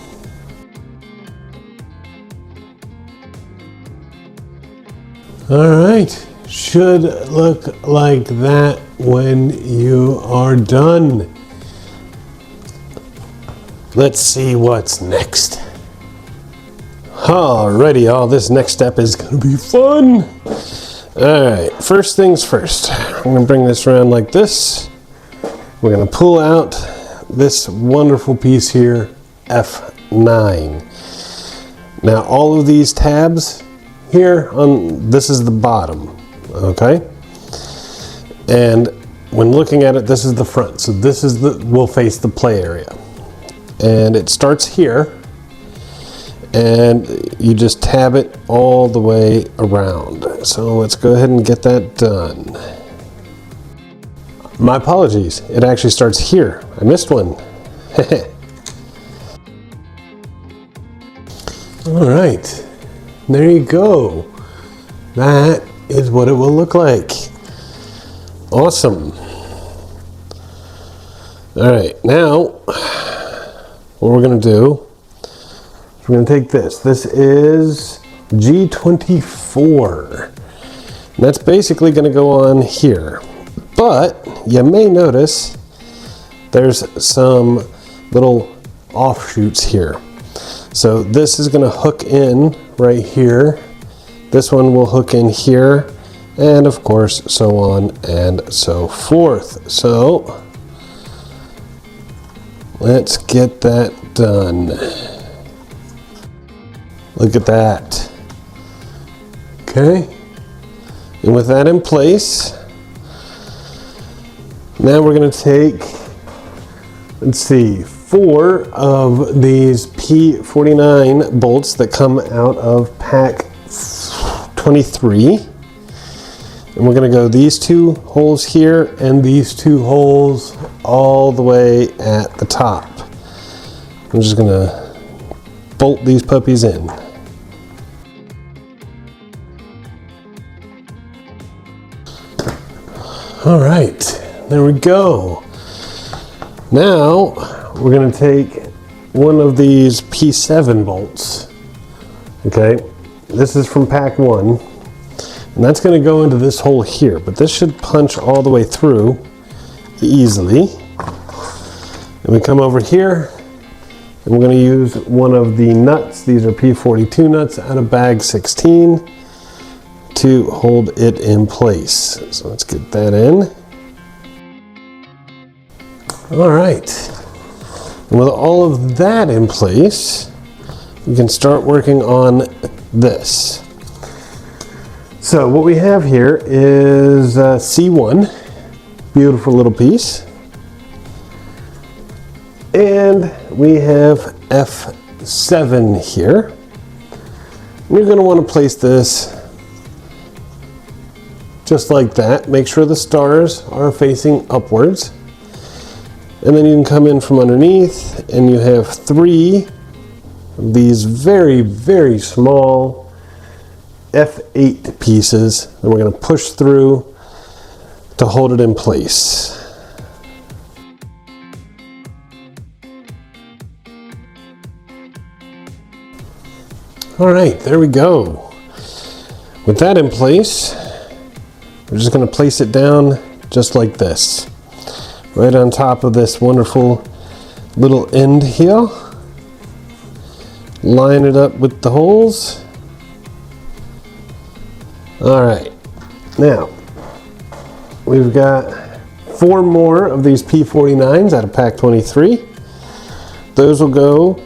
A: All right, should look like that when you are done. Let's see what's next. Alrighty, all this next step is gonna be fun. All right, first things first. I'm gonna bring this around like this. We're gonna pull out this wonderful piece here, F9. Now all of these tabs here on this is the bottom, okay? And when looking at it, this is the front. So this is will face the play area. And it starts here, and you just tab it all the way around. So let's go ahead and get that done. My apologies, it actually starts here. I missed one. All right, there you go. That is what it will look like. Awesome. All right, now what we're gonna do is we're gonna take this. This is G24. And that's basically gonna go on here. But you may notice there's some little offshoots here. So this is going to hook in right here. This one will hook in here, and of course so on and so forth. So let's get that done. Look at that. Okay. And with that in place, now we're going to take, let's see, 4 of these P49 bolts that come out of pack 23. And we're going to go these 2 holes here and these 2 holes all the way at the top. I'm just going to bolt these puppies in. All right, there we go. Now we're going to take one of these P7 bolts. Okay, this is from pack 1, and that's going to go into this hole here, but this should punch all the way through easily. And we come over here, and we're going to use one of the nuts. These are P42 nuts out of bag 16 to hold it in place. So let's get that in. All right. And with all of that in place, we can start working on this. So what we have here is C1, beautiful little piece. And we have F7 here. You're going to want to place this just like that. Make sure the stars are facing upwards. And then you can come in from underneath and you have 3 of these very, very small F8 pieces that we're going to push through to hold it in place. All right, there we go. With that in place, we're just going to place it down just like this, right on top of this wonderful little end here. Line it up with the holes. All right, now we've got 4 more of these P49s out of pack 23. Those will go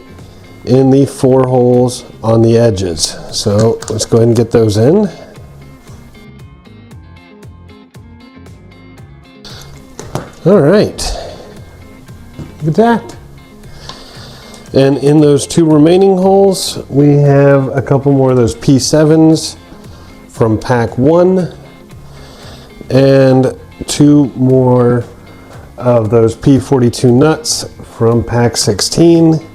A: in the 4 holes on the edges. So let's go ahead and get those in. All right, look at that. And in those 2 remaining holes, we have a couple more of those P7s from pack 1 and 2 more of those P42 nuts from pack 16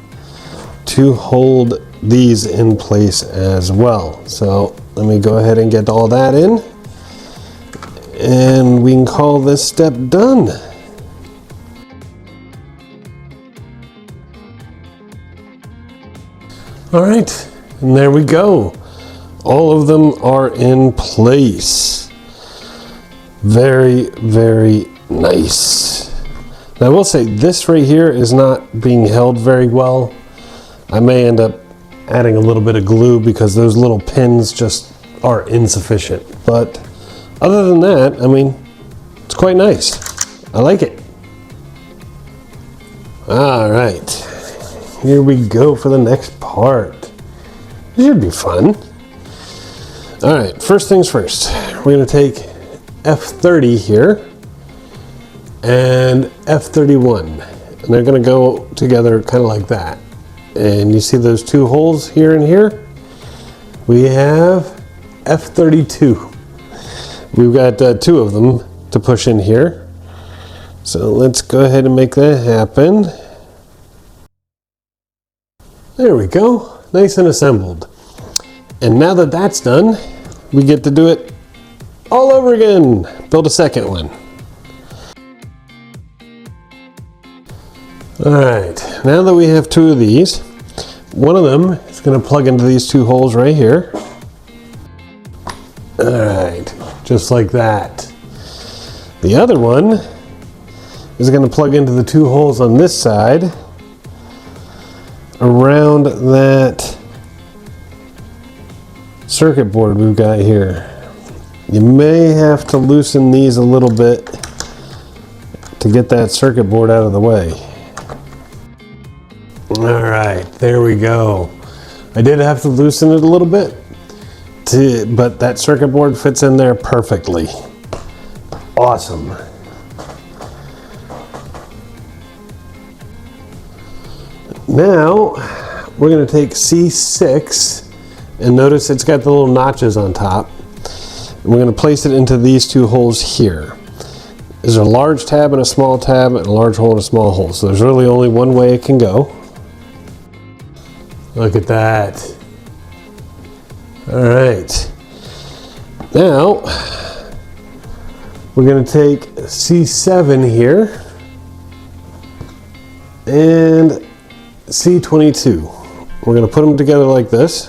A: to hold these in place as well. So let me go ahead and get all that in, and we can call this step done. All right, and there we go. All of them are in place. Very, very nice. Now I will say this right here is not being held very well. I may end up adding a little bit of glue because those little pins just are insufficient. But other than that, I mean, it's quite nice. I like it. All right, here we go for the next part. This should be fun. All right, first things first, we're gonna take F30 here and F31, and they're gonna go together kind of like that. And you see those 2 holes here and here? We have F32. We've got 2 of them to push in here. So let's go ahead and make that happen. There we go, nice and assembled. And now that that's done, we get to do it all over again. Build a second one. All right, now that we have 2 of these, one of them is going to plug into these 2 holes right here. All right, just like that. The other one is going to plug into the 2 holes on this side around that circuit board we've got here. You may have to loosen these a little bit to get that circuit board out of the way. All right, there we go. I did have to loosen it a little bit, but that circuit board fits in there perfectly. Awesome. Now, we're going to take C6, and notice it's got the little notches on top. And we're going to place it into these two holes here. There's a large tab and a small tab, and a large hole and a small hole. So there's really only one way it can go. Look at that. All right. Now, we're going to take C7 here and C22. We're going to put them together like this.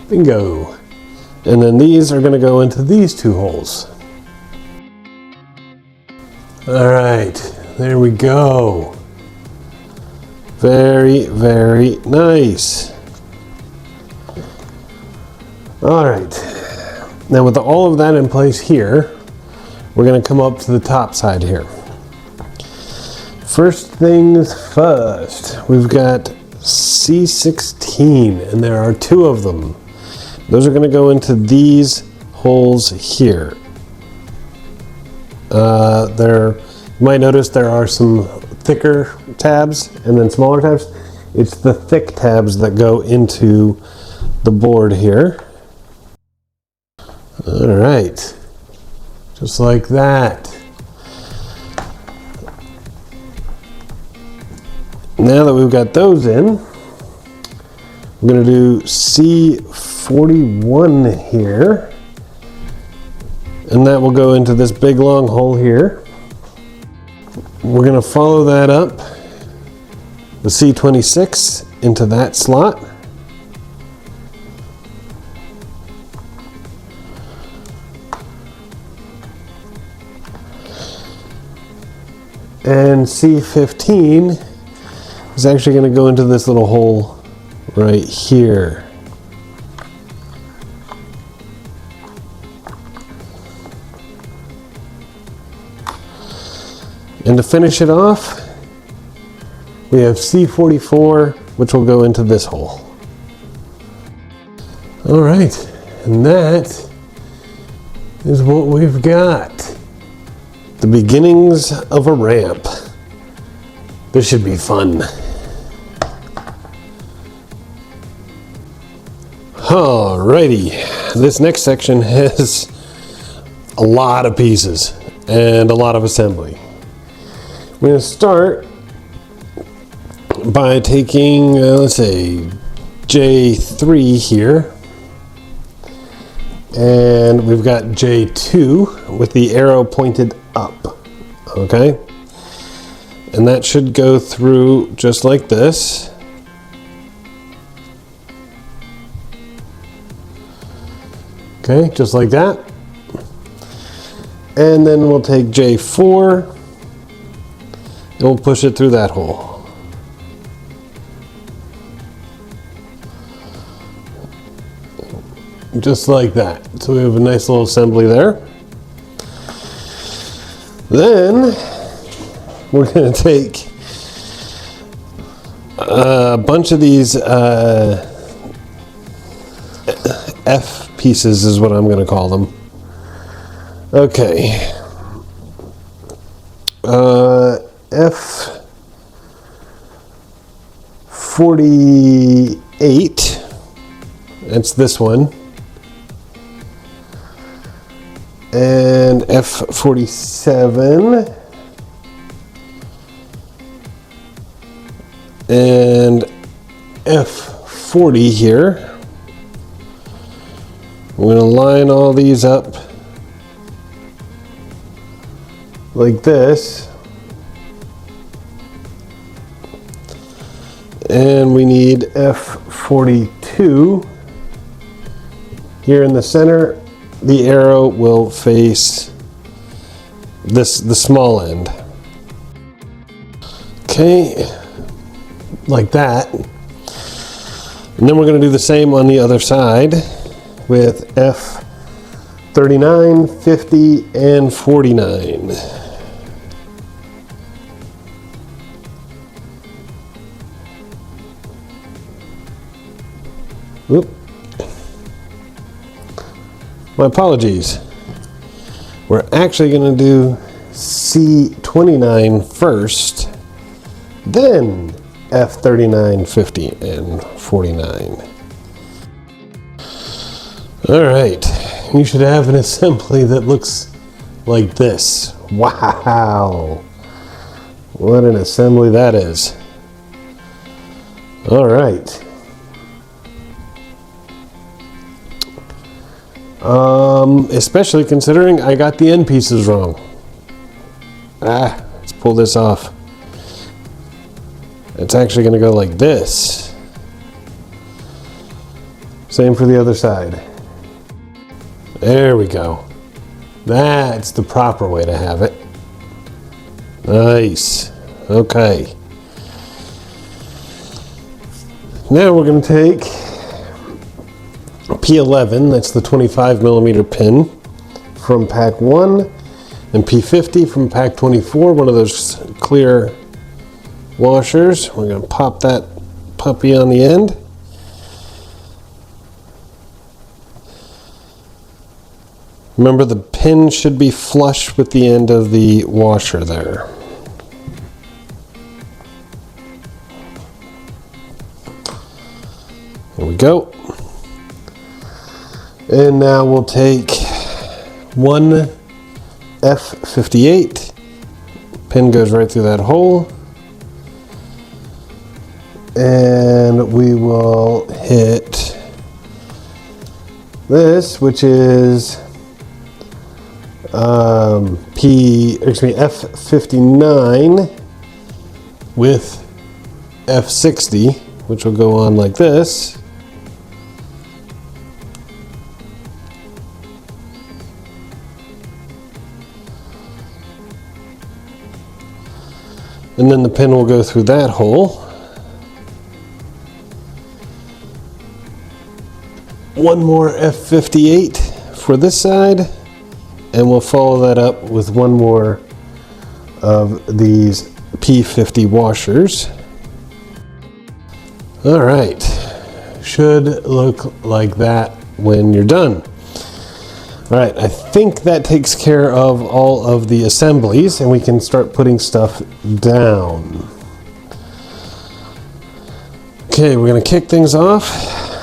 A: Bingo. And then these are going to go into these two holes. All right, there we go. Very, very nice. All right, now with all of that in place here, we're going to come up to the top side here. First things first, we've got C16, and there are two of them. Those are going to go into these holes here. You might notice there are some thicker tabs and then smaller tabs. It's the thick tabs that go into the board here. All right, just like that. Now that we've got those in, we're going to do C41 here. And that will go into this big long hole here. We're going to follow that up, the C26 into that slot. And C15 is actually going to go into this little hole right here. And to finish it off, we have C44, which will go into this hole. All right, and that is what we've got. The beginnings of a ramp. This should be fun. Alrighty, this next section has a lot of pieces and a lot of assembly. We're going to start by taking, let's say, J3 here. And we've got J2 with the arrow pointed up. Okay? And that should go through just like this. Okay, just like that. And then we'll take J4. And we'll push it through that hole. Just like that. So we have a nice little assembly there. Then we're going to take a bunch of these F pieces is what I'm going to call them. Okay. F48, that's this one, and F47, and F40 here. We're going to line all these up like this. And we need F42 here in the center. The arrow will face the small end. Okay, like that. And then we're going to do the same on the other side with F39, 50, and 49. Oop. My apologies. We're actually going to do C29 first, then F39, 50, and 49. All right, you should have an assembly that looks like this. Wow, what an assembly that is. All right. Especially considering I got the end pieces wrong. Let's pull this off. It's actually going to go like this. Same for the other side. There we go. That's the proper way to have it. Nice. Okay. Now we're going to take P11, that's the 25mm pin from pack 1, and P50 from pack 24, one of those clear washers. We're going to pop that puppy on the end. Remember, the pin should be flush with the end of the washer there. There we go. And now we'll take one F58. Pin goes right through that hole. And we will hit this, which is F59 with F60, which will go on like this. And then the pin will go through that hole. One more F58 for this side, and we'll follow that up with one more of these P50 washers. All right, should look like that when you're done. All right, I think that takes care of all of the assemblies, and we can start putting stuff down. Okay, we're going to kick things off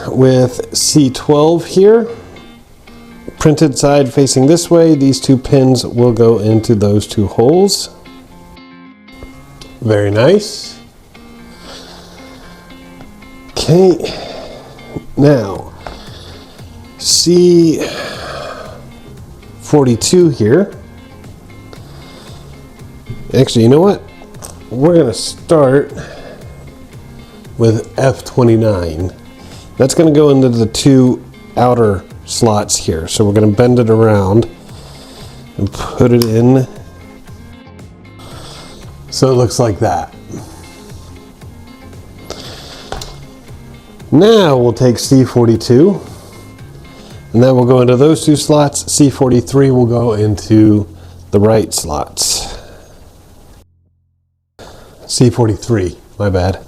A: with C12 here. Printed side facing this way. These two pins will go into those two holes. Very nice. Okay, now C42 here. Actually, you know what? We're going to start with F29. That's going to go into the two outer slots here. So we're going to bend it around and put it in so it looks like that. Now we'll take C42 and that will go into those two slots. C43 will go into the right slots. C43, my bad.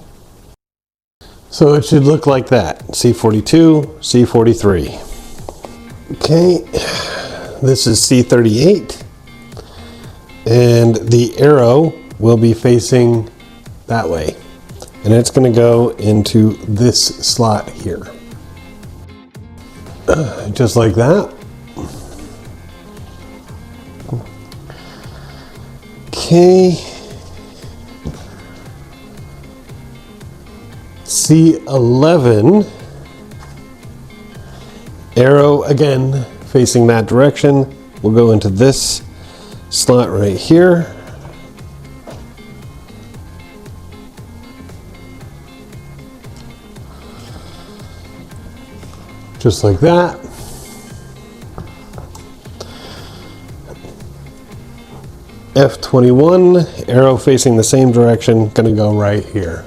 A: So it should look like that. C42, C43. Okay, this is C38. And the arrow will be facing that way. And it's going to go into this slot here. Just like that. Okay. C11. Arrow again facing that direction. We'll go into this slot right here. Just like that. F21, arrow facing the same direction, gonna go right here.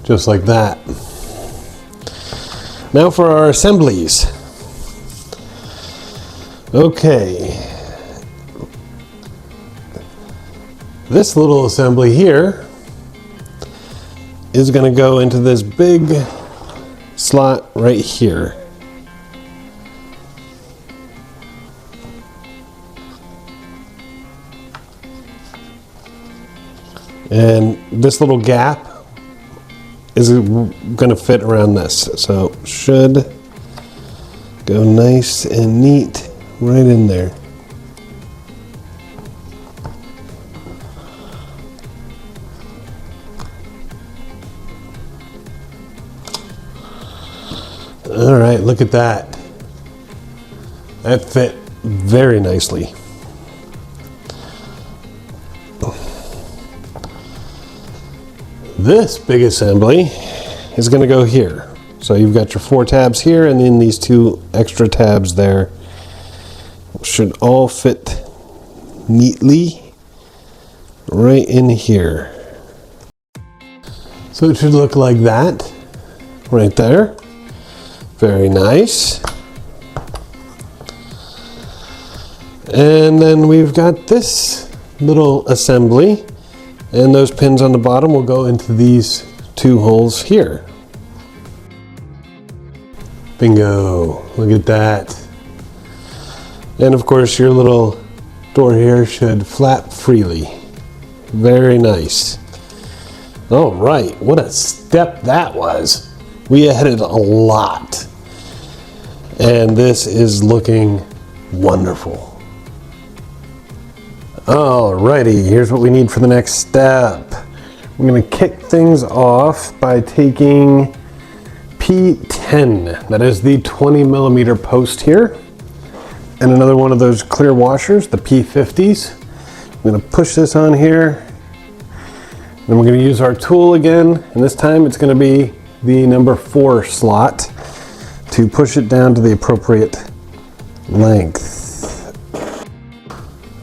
A: Just like that. Now for our assemblies. Okay. This little assembly here is going to go into this big slot right here. And this little gap is going to fit around this. So should go nice and neat right in there. All right, look at that. That fit very nicely. This big assembly is going to go here. So you've got your 4 tabs here and then these 2 extra tabs there. Should all fit neatly right in here. So it should look like that right there. Very nice. And then we've got this little assembly, and those pins on the bottom will go into these 2 holes here. Bingo, look at that. And of course your little door here should flap freely. Very nice. All right, what a step that was. We added a lot. And this is looking wonderful. Alrighty, here's what we need for the next step. We're going to kick things off by taking P10. That is the 20 millimeter post here. And another one of those clear washers, the P50s. I'm going to push this on here. Then we're going to use our tool again. And this time it's going to be the number 4 slot to push it down to the appropriate length.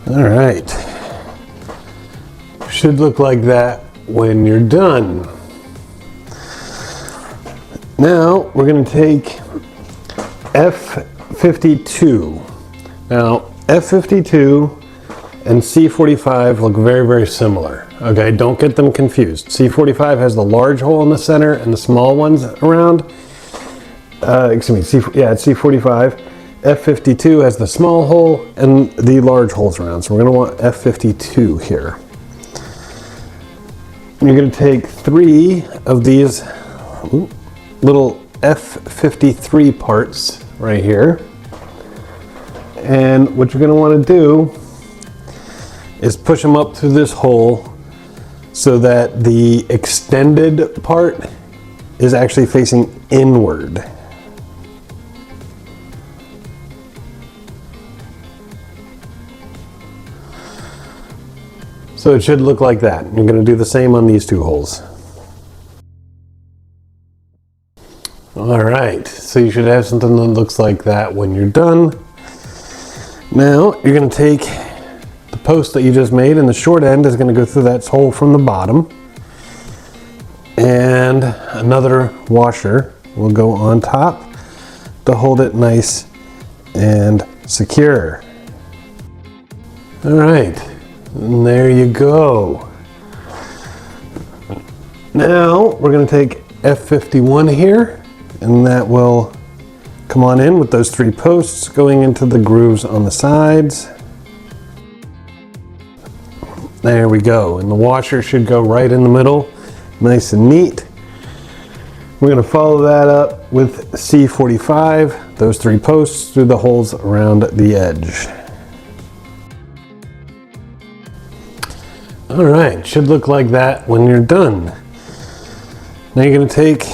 A: All right. Should look like that when you're done. Now we're going to take F52. Now F52 and C45 look very, very similar. Okay, don't get them confused. C45 has the large hole in the center and the small ones around. Excuse me, it's C45. F52 has the small hole and the large holes around. So we're going to want F52 here. You're going to take 3 of these little F53 parts right here. And what you're going to want to do is push them up through this hole so that the extended part is actually facing inward. So it should look like that. You're going to do the same on these 2 holes. All right, so you should have something that looks like that when you're done. Now you're going to take the post that you just made, and the short end is going to go through that hole from the bottom. And another washer will go on top to hold it nice and secure. All right. And there you go. Now we're going to take F51 here, and that will come on in with those 3 posts going into the grooves on the sides. There we go. And the washer should go right in the middle, nice and neat. We're going to follow that up with C45, those 3 posts through the holes around the edge. All right, should look like that when you're done. Now you're going to take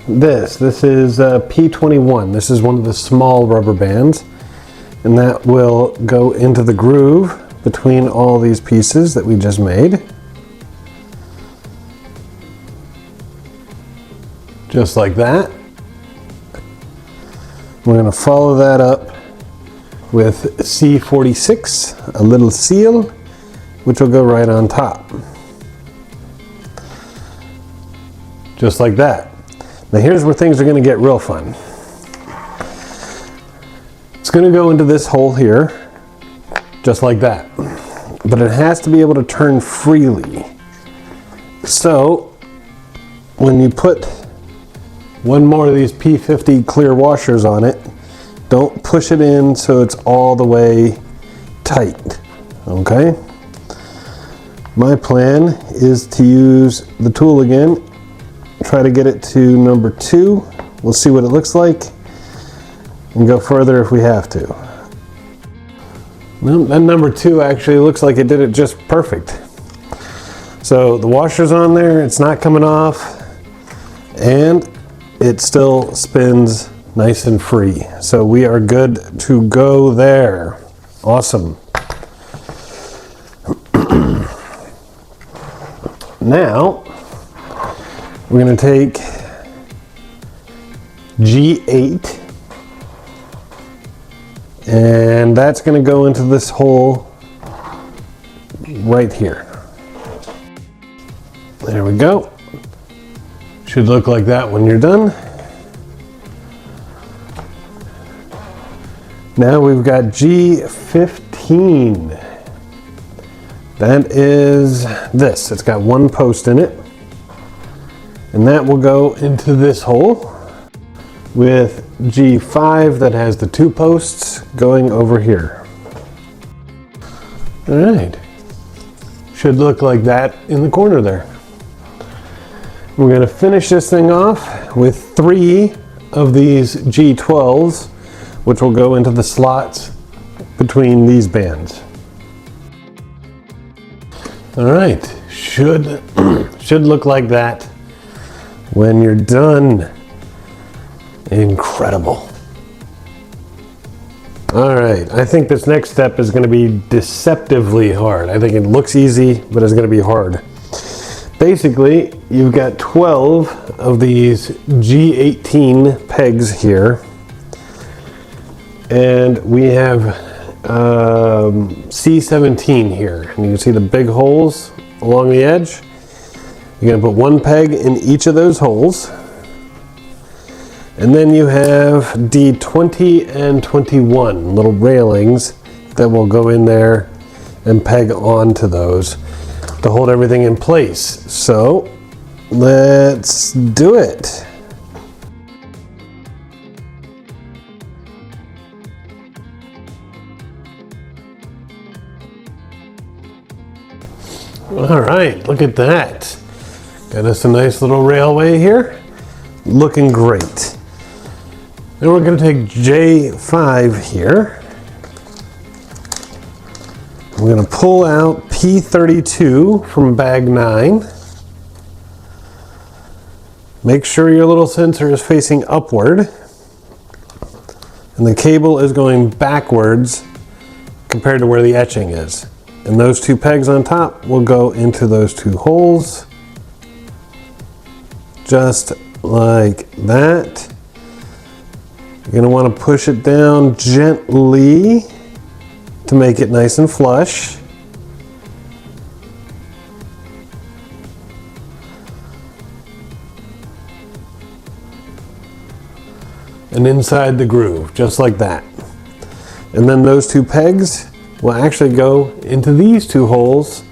A: this. This is P21. This is one of the small rubber bands, and that will go into the groove between all these pieces that we just made. Just like that. We're going to follow that up with C46, a little seal, which will go right on top. Just like that. Now here's where things are going to get real fun. It's going to go into this hole here, just like that. but it has to be able to turn freely. So when you put one more of these P50 clear washers on it, don't push it in so it's all the way tight, okay? My plan is to use the tool again, try to get it to number 2. We'll see what it looks like and go further if we have to. Well, that number 2 actually looks like it did it just perfect. So the washer's on there, it's not coming off, and it still spins nice and free. So we are good to go there. Awesome. Now, we're going to take G8, and that's going to go into this hole right here. There we go. Should look like that when you're done. Now we've got G15. That is this. It's got one post in it. And that will go into this hole, with G5 that has the 2 posts going over here. All right. Should look like that in the corner there. We're going to finish this thing off with 3 of these G12s, which will go into the slots between these bands. All right, should look like that when you're done. Incredible. All right, I think this next step is going to be deceptively hard. I think it looks easy, but it's going to be hard. Basically, you've got 12 of these G18 pegs here, and we have C17 here. And you can see the big holes along the edge. You're going to put 1 peg in each of those holes. And then you have D20 and 21 little railings that will go in there and peg onto those to hold everything in place. So let's do it. All right, look at that. Got us a nice little railway here. Looking great. Then we're going to take J5 here. We're going to pull out P32 from bag 9. Make sure your little sensor is facing upward. And the cable is going backwards compared to where the etching is. And those 2 pegs on top will go into those 2 holes. Just like that. You're going to want to push it down gently to make it nice and flush. And inside the groove, just like that. And then those 2 pegs will actually go into these 2 holes.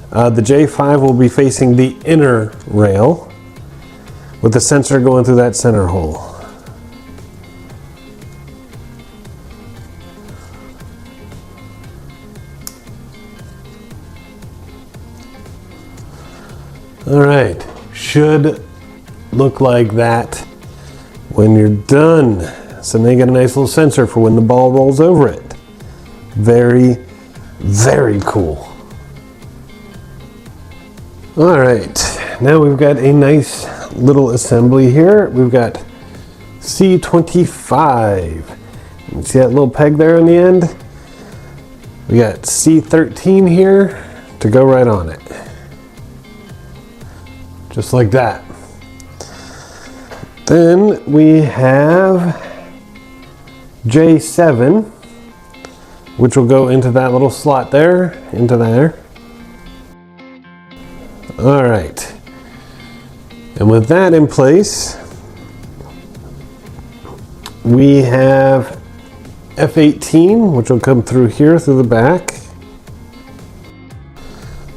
A: The J5 will be facing the inner rail, with the sensor going through that center hole. All right, should look like that when you're done. So now you got a nice little sensor for when the ball rolls over it. Very, very cool. All right, now we've got a nice little assembly here. We've got C25. You see that little peg there on the end? We got C13 here to go right on it. Just like that. Then we have J7, which will go into that little slot there, into there. All right. And with that in place, we have F18, which will come through here through the back.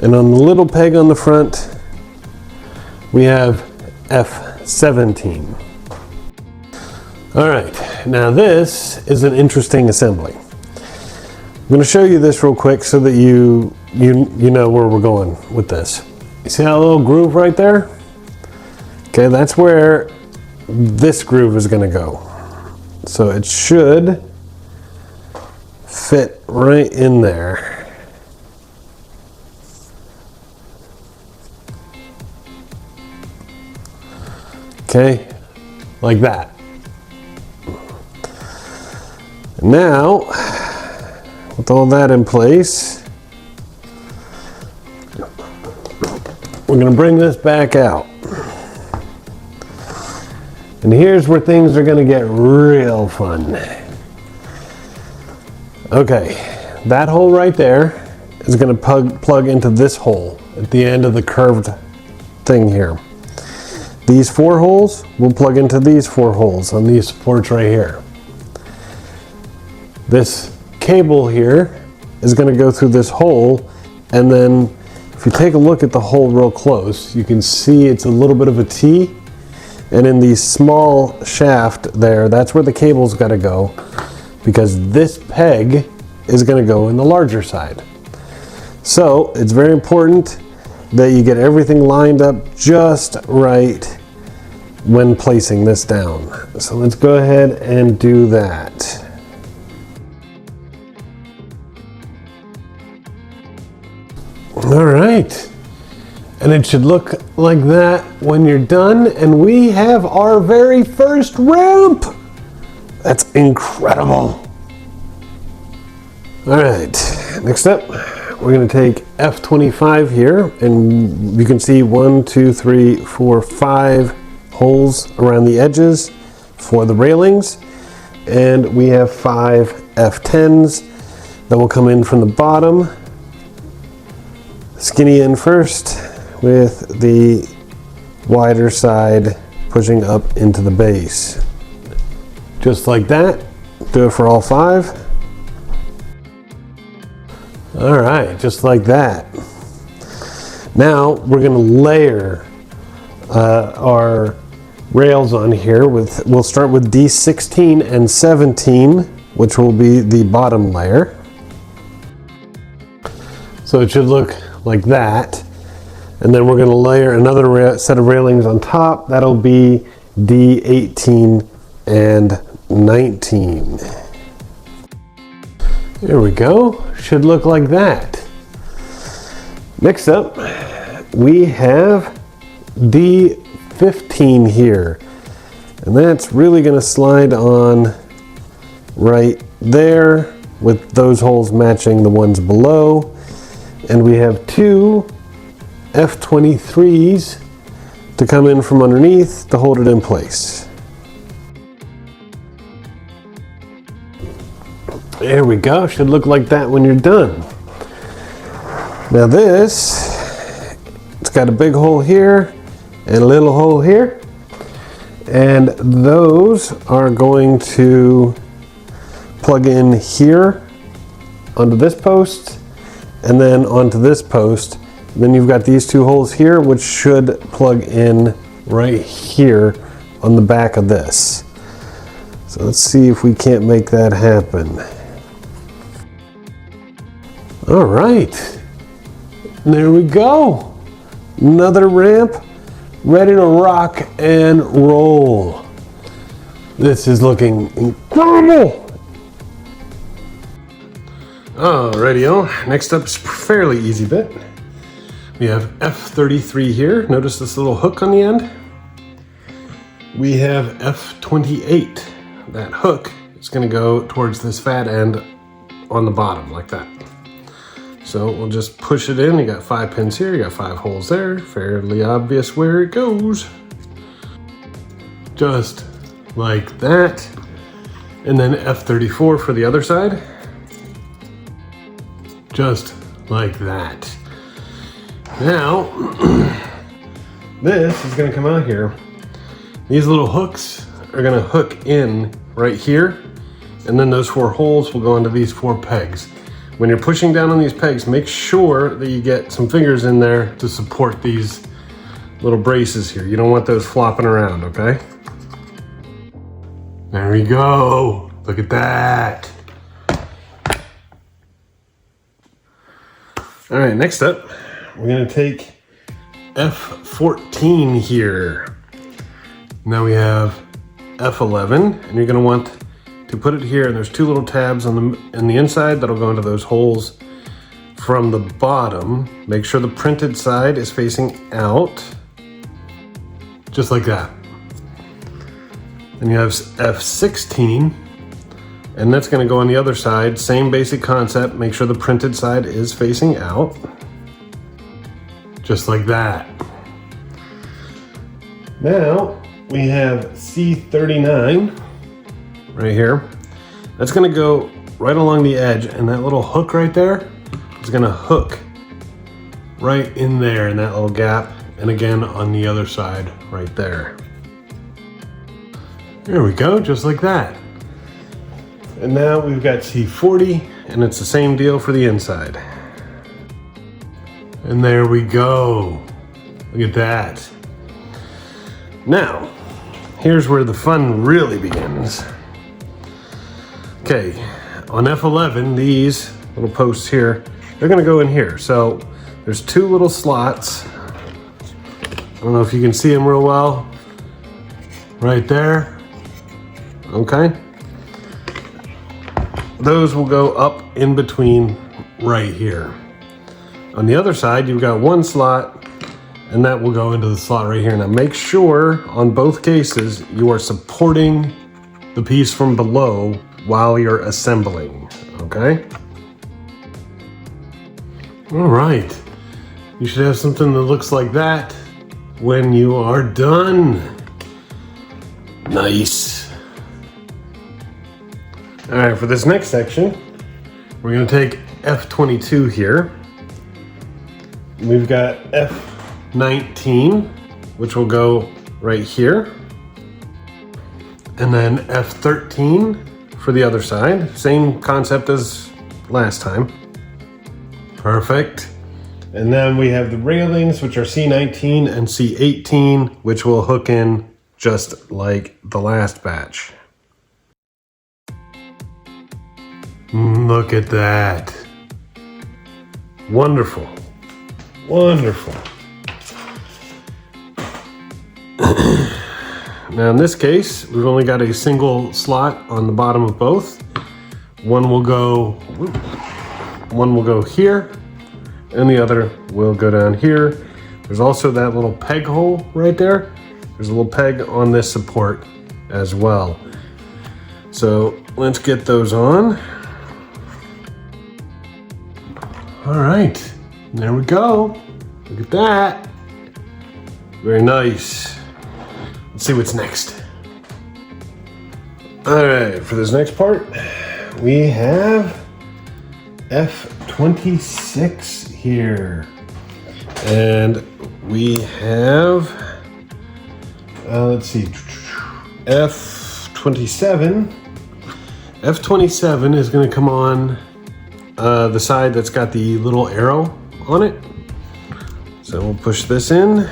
A: And on the little peg on the front, we have F17. All right, now this is an interesting assembly. I'm going to show you this real quick so that you know where we're going with this. You see that little groove right there? Okay, that's where this groove is going to go. So it should fit right in there. Okay, like that. Now, with all that in place, we're going to bring this back out. And here's where things are going to get real fun. Okay, that hole right there is going to plug into this hole at the end of the curved thing here. These 4 holes will plug into these 4 holes on these supports right here. This cable here is going to go through this hole, and then if you take a look at the hole real close, you can see it's a little bit of a T, and in the small shaft there, that's where the cable's got to go, because this peg is going to go in the larger side. So it's very important that you get everything lined up just right when placing this down. So let's go ahead and do that. All right, and it should look like that when you're done, and we have our very first ramp. That's incredible. All right, next up, we're going to take F25 here, and you can see 1, 2, 3, 4, 5 holes around the edges for the railings, and we have 5 F10s that will come in from the bottom. Skinny end first with the wider side pushing up into the base. Just like that. Do it for all 5. All right, just like that. Now we're going to layer our rails on here with, we'll start with D16 and 17, which will be the bottom layer. So it should look like that, and then we're going to layer another set of railings on top. That'll be D18 and 19. There we go. Should look like that. Next up, we have D15 here, and that's really going to slide on right there with those holes matching the ones below. And we have 2 F23s to come in from underneath to hold it in place. There we go. Should look like that when you're done. Now this, it's got a big hole here and a little hole here. And those are going to plug in here onto this post, and then onto this post. Then you've got these 2 holes here, which should plug in right here on the back of this. So let's see if we can't make that happen. All right, there we go. Another ramp ready to rock and roll. This is looking incredible. Alrighty, next up is a fairly easy bit. We have F33 here. Notice this little hook on the end. We have F28. That hook is going to go towards this fat end on the bottom like that. So we'll just push it in. You got 5 pins here, you got 5 holes there. Fairly obvious where it goes. Just like that. And then F34 for the other side. Just like that. Now, this is going to come out here. These little hooks are going to hook in right here, and then those 4 holes will go into these 4 pegs. When you're pushing down on these pegs, make sure that you get some fingers in there to support these little braces here. You don't want those flopping around, okay? There we go. Look at that. All right, next up, we're gonna take F14 here. Now we have F11, and you're gonna want to put it here, and there's two little tabs on the inside that'll go into those holes from the bottom. Make sure the printed side is facing out, just like that. Then you have F16, and that's gonna go on the other side. Same basic concept, make sure the printed side is facing out, just like that. Now, we have C39 right here. That's gonna go right along the edge, and that little hook right there is gonna hook right in there in that little gap, and again on the other side right there. There we go, just like that. And now we've got C40, and it's the same deal for the inside. And there we go. Look at that. Now, here's where the fun really begins. Okay, on F11, these little posts here, they're gonna go in here. So there's two little slots. I don't know if you can see them real well. Right there, okay? Those will go up in between right here. On the other side, you've got one slot, and that will go into the slot right here. Now make sure on both cases you are supporting the piece from below while you're assembling, okay? All right, you should have something that looks like that when you are done. Nice. All right, for this next section, we're gonna take F22 here. We've got F19, which will go right here. And then F13 for the other side. Same concept as last time. Perfect. And then we have the railings, which are C19 and C18, which will hook in just like the last batch. Look at that. Wonderful. Wonderful. Now in this case, we've only got a single slot on the bottom of both. One will go here, and the other will go down here. There's also that little peg hole right there. There's a little peg on this support as well. So let's get those on. All right, there we go. Look at that. Very nice. Let's see what's next. All right, for this next part, we have F26 here. And we have, let's see, F27. F27 is gonna come on the side that's got the little arrow on it. So we'll push this in.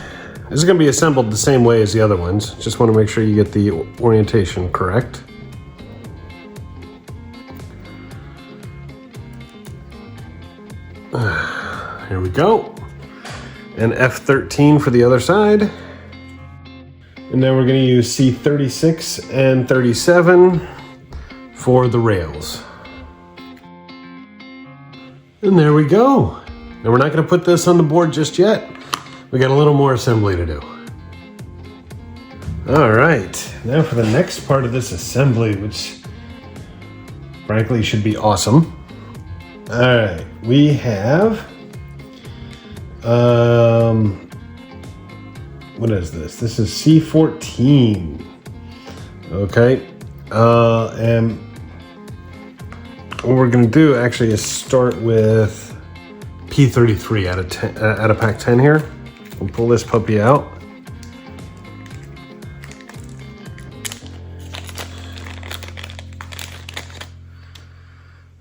A: This is gonna be assembled the same way as the other ones. Just wanna make sure you get the orientation correct. Here we go. And F13 for the other side. And now we're gonna use C36 and 37 for the rails. And there we go. Now we're not gonna put this on the board just yet. We got a little more assembly to do. All right, now for the next part of this assembly, which frankly should be awesome. All right, we have, what is this? This is C14. Okay, and what we're gonna do actually is start with P33 out of pack 10 here. We'll pull this puppy out.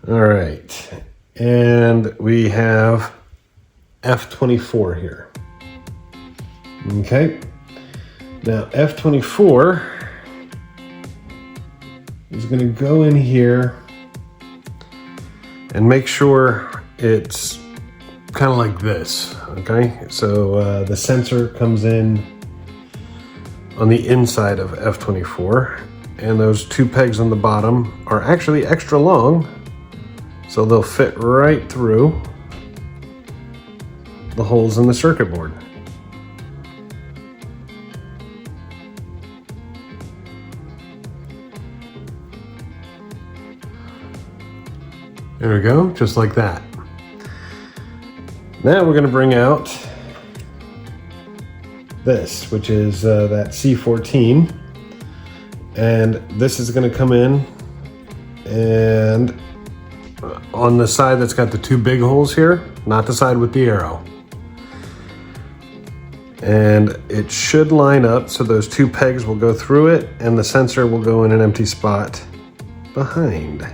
A: All right, and we have F24 here. Okay, now F24 is going to go in here and make sure it's kind of like this. Okay, so the sensor comes in on the inside of F24, and those two pegs on the bottom are actually extra long, so they'll fit right through the holes in the circuit board. There we go, just like that. Now we're going to bring out this, which is that C14, and this is going to come in and on the side that's got the two big holes here, not the side with the arrow. And it should line up so those two pegs will go through it and the sensor will go in an empty spot behind.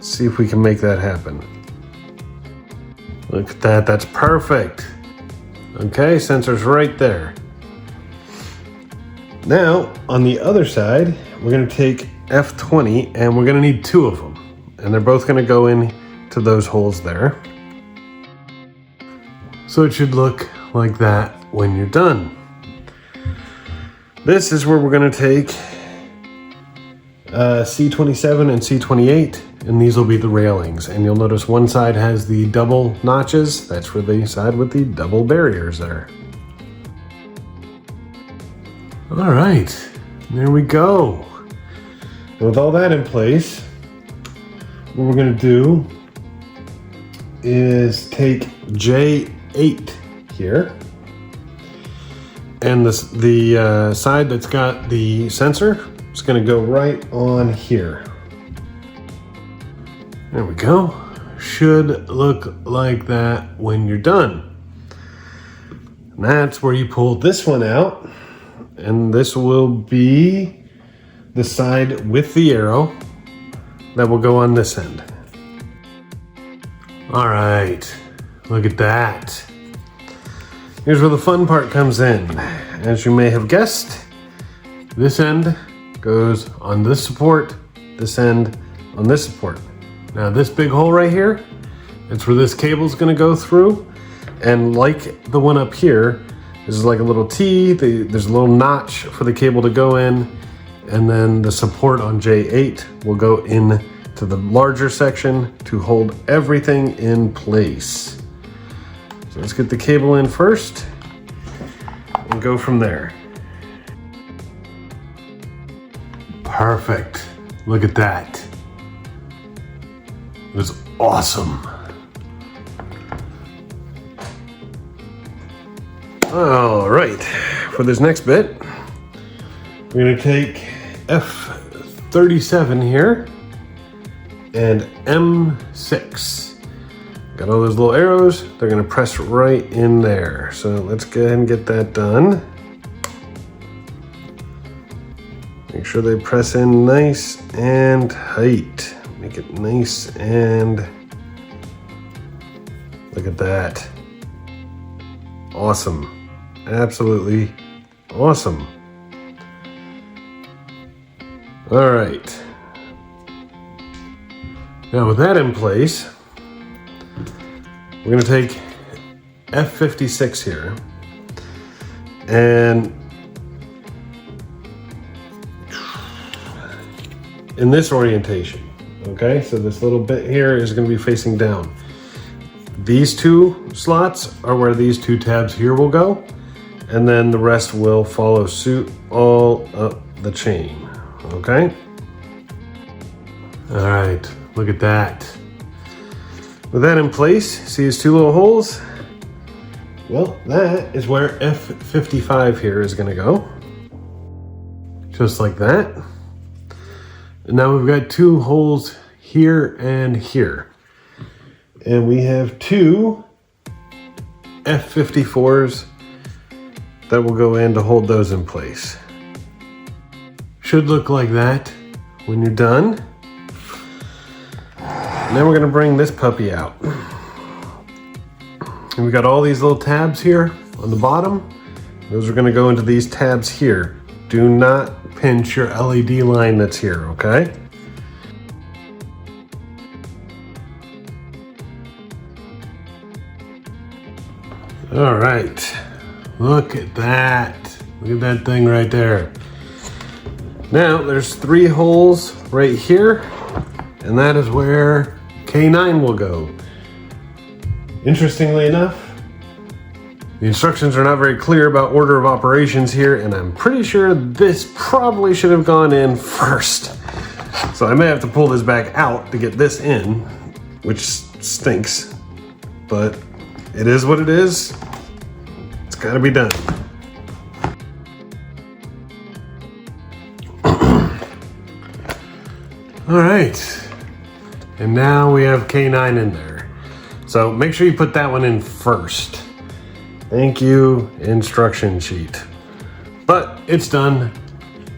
A: See if we can make that happen. Look at that, that's perfect. Okay, sensor's right there. Now, on the other side, we're gonna take F20 and we're gonna need two of them. And they're both gonna go in to those holes there. So it should look like that when you're done. This is where we're gonna take C27 and C28, and these will be the railings. And you'll notice one side has the double notches. That's for the side with the double barriers there. All right, there we go. And with all that in place, what we're gonna do is take J8 here, and the side that's got the sensor is gonna go right on here. There we go. Should look like that when you're done. And that's where you pull this one out, and this will be the side with the arrow that will go on this end. All right, look at that. Here's where the fun part comes in. As you may have guessed, this end goes on this support, this end on this support. Now this big hole right here, it's where this cable is going to go through, and like the one up here, this is like a little T, there's a little notch for the cable to go in, and then the support on J8 will go in to the larger section to hold everything in place. So let's get the cable in first and go from there. Perfect. Look at that. It was awesome. All right, for this next bit, we're gonna take F37 here and M6. Got all those little arrows, they're gonna press right in there. So let's go ahead and get that done. Make sure they press in nice and tight. Make it nice and look at that. Awesome. Absolutely awesome. All right. Now with that in place, we're going to take F56 here and in this orientation. Okay, so this little bit here is going to be facing down. These two slots are where these two tabs here will go, and then the rest will follow suit all up the chain. Okay? All right, look at that. With that in place, see these two little holes? Well, that is where F55 here is going to go. Just like that. And now we've got two holes here and here. And we have two F54s that will go in to hold those in place. Should look like that when you're done. Now we're gonna bring this puppy out. And we got all these little tabs here on the bottom. Those are gonna go into these tabs here. Do not pinch your LED line that's here, okay? All right, look at that. Look at that thing right there. Now there's 3 holes right here, and that is where K9 will go. Interestingly enough, the instructions are not very clear about order of operations here, and I'm pretty sure this probably should have gone in first. So I may have to pull this back out to get this in, which stinks, but it is what it is. It's gotta be done. All right, and now we have K9 in there. So make sure you put that one in first. Thank you, instruction sheet. But it's done,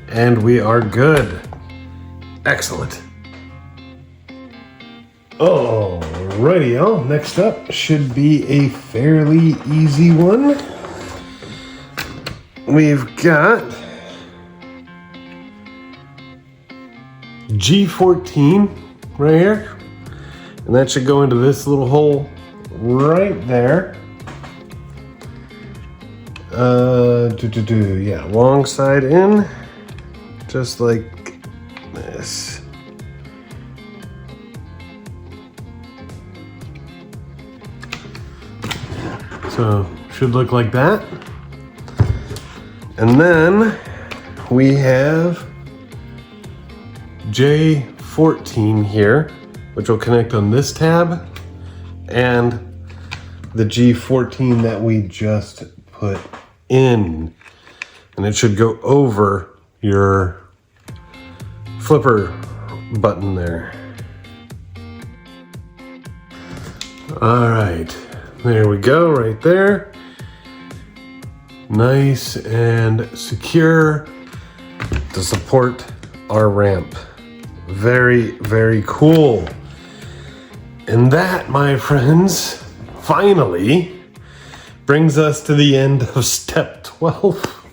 A: and we are good. Excellent. Alrighty, y'all. Next up should be a fairly easy one. We've got G14 right here, and that should go into this little hole right there. Yeah, long side in, just like this. So should look like that. And then we have J14 here, which will connect on this tab, and the G14 that we just put in. And it should go over your flipper button there. All right, there we go, right there. Nice and secure to support our ramp. Very, very cool. And that, my friends, finally brings us to the end of step 12.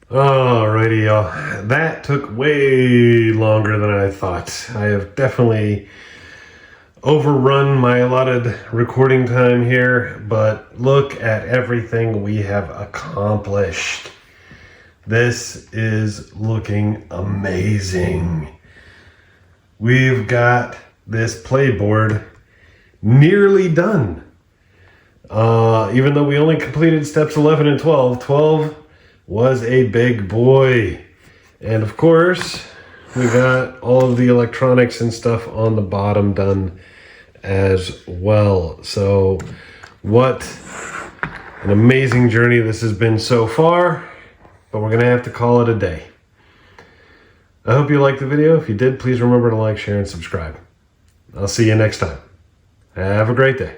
A: Alrighty, y'all. That took way longer than I thought. I have definitely overrun my allotted recording time here, but look at everything we have accomplished. This is looking amazing. We've got this playboard nearly done. Even though we only completed steps 11 and 12, 12 was a big boy. And of course, we got all of the electronics and stuff on the bottom done as well. So what an amazing journey this has been so far, but we're gonna have to call it a day. I hope you liked the video. If you did, please remember to like, share, and subscribe. I'll see you next time. Have a great day.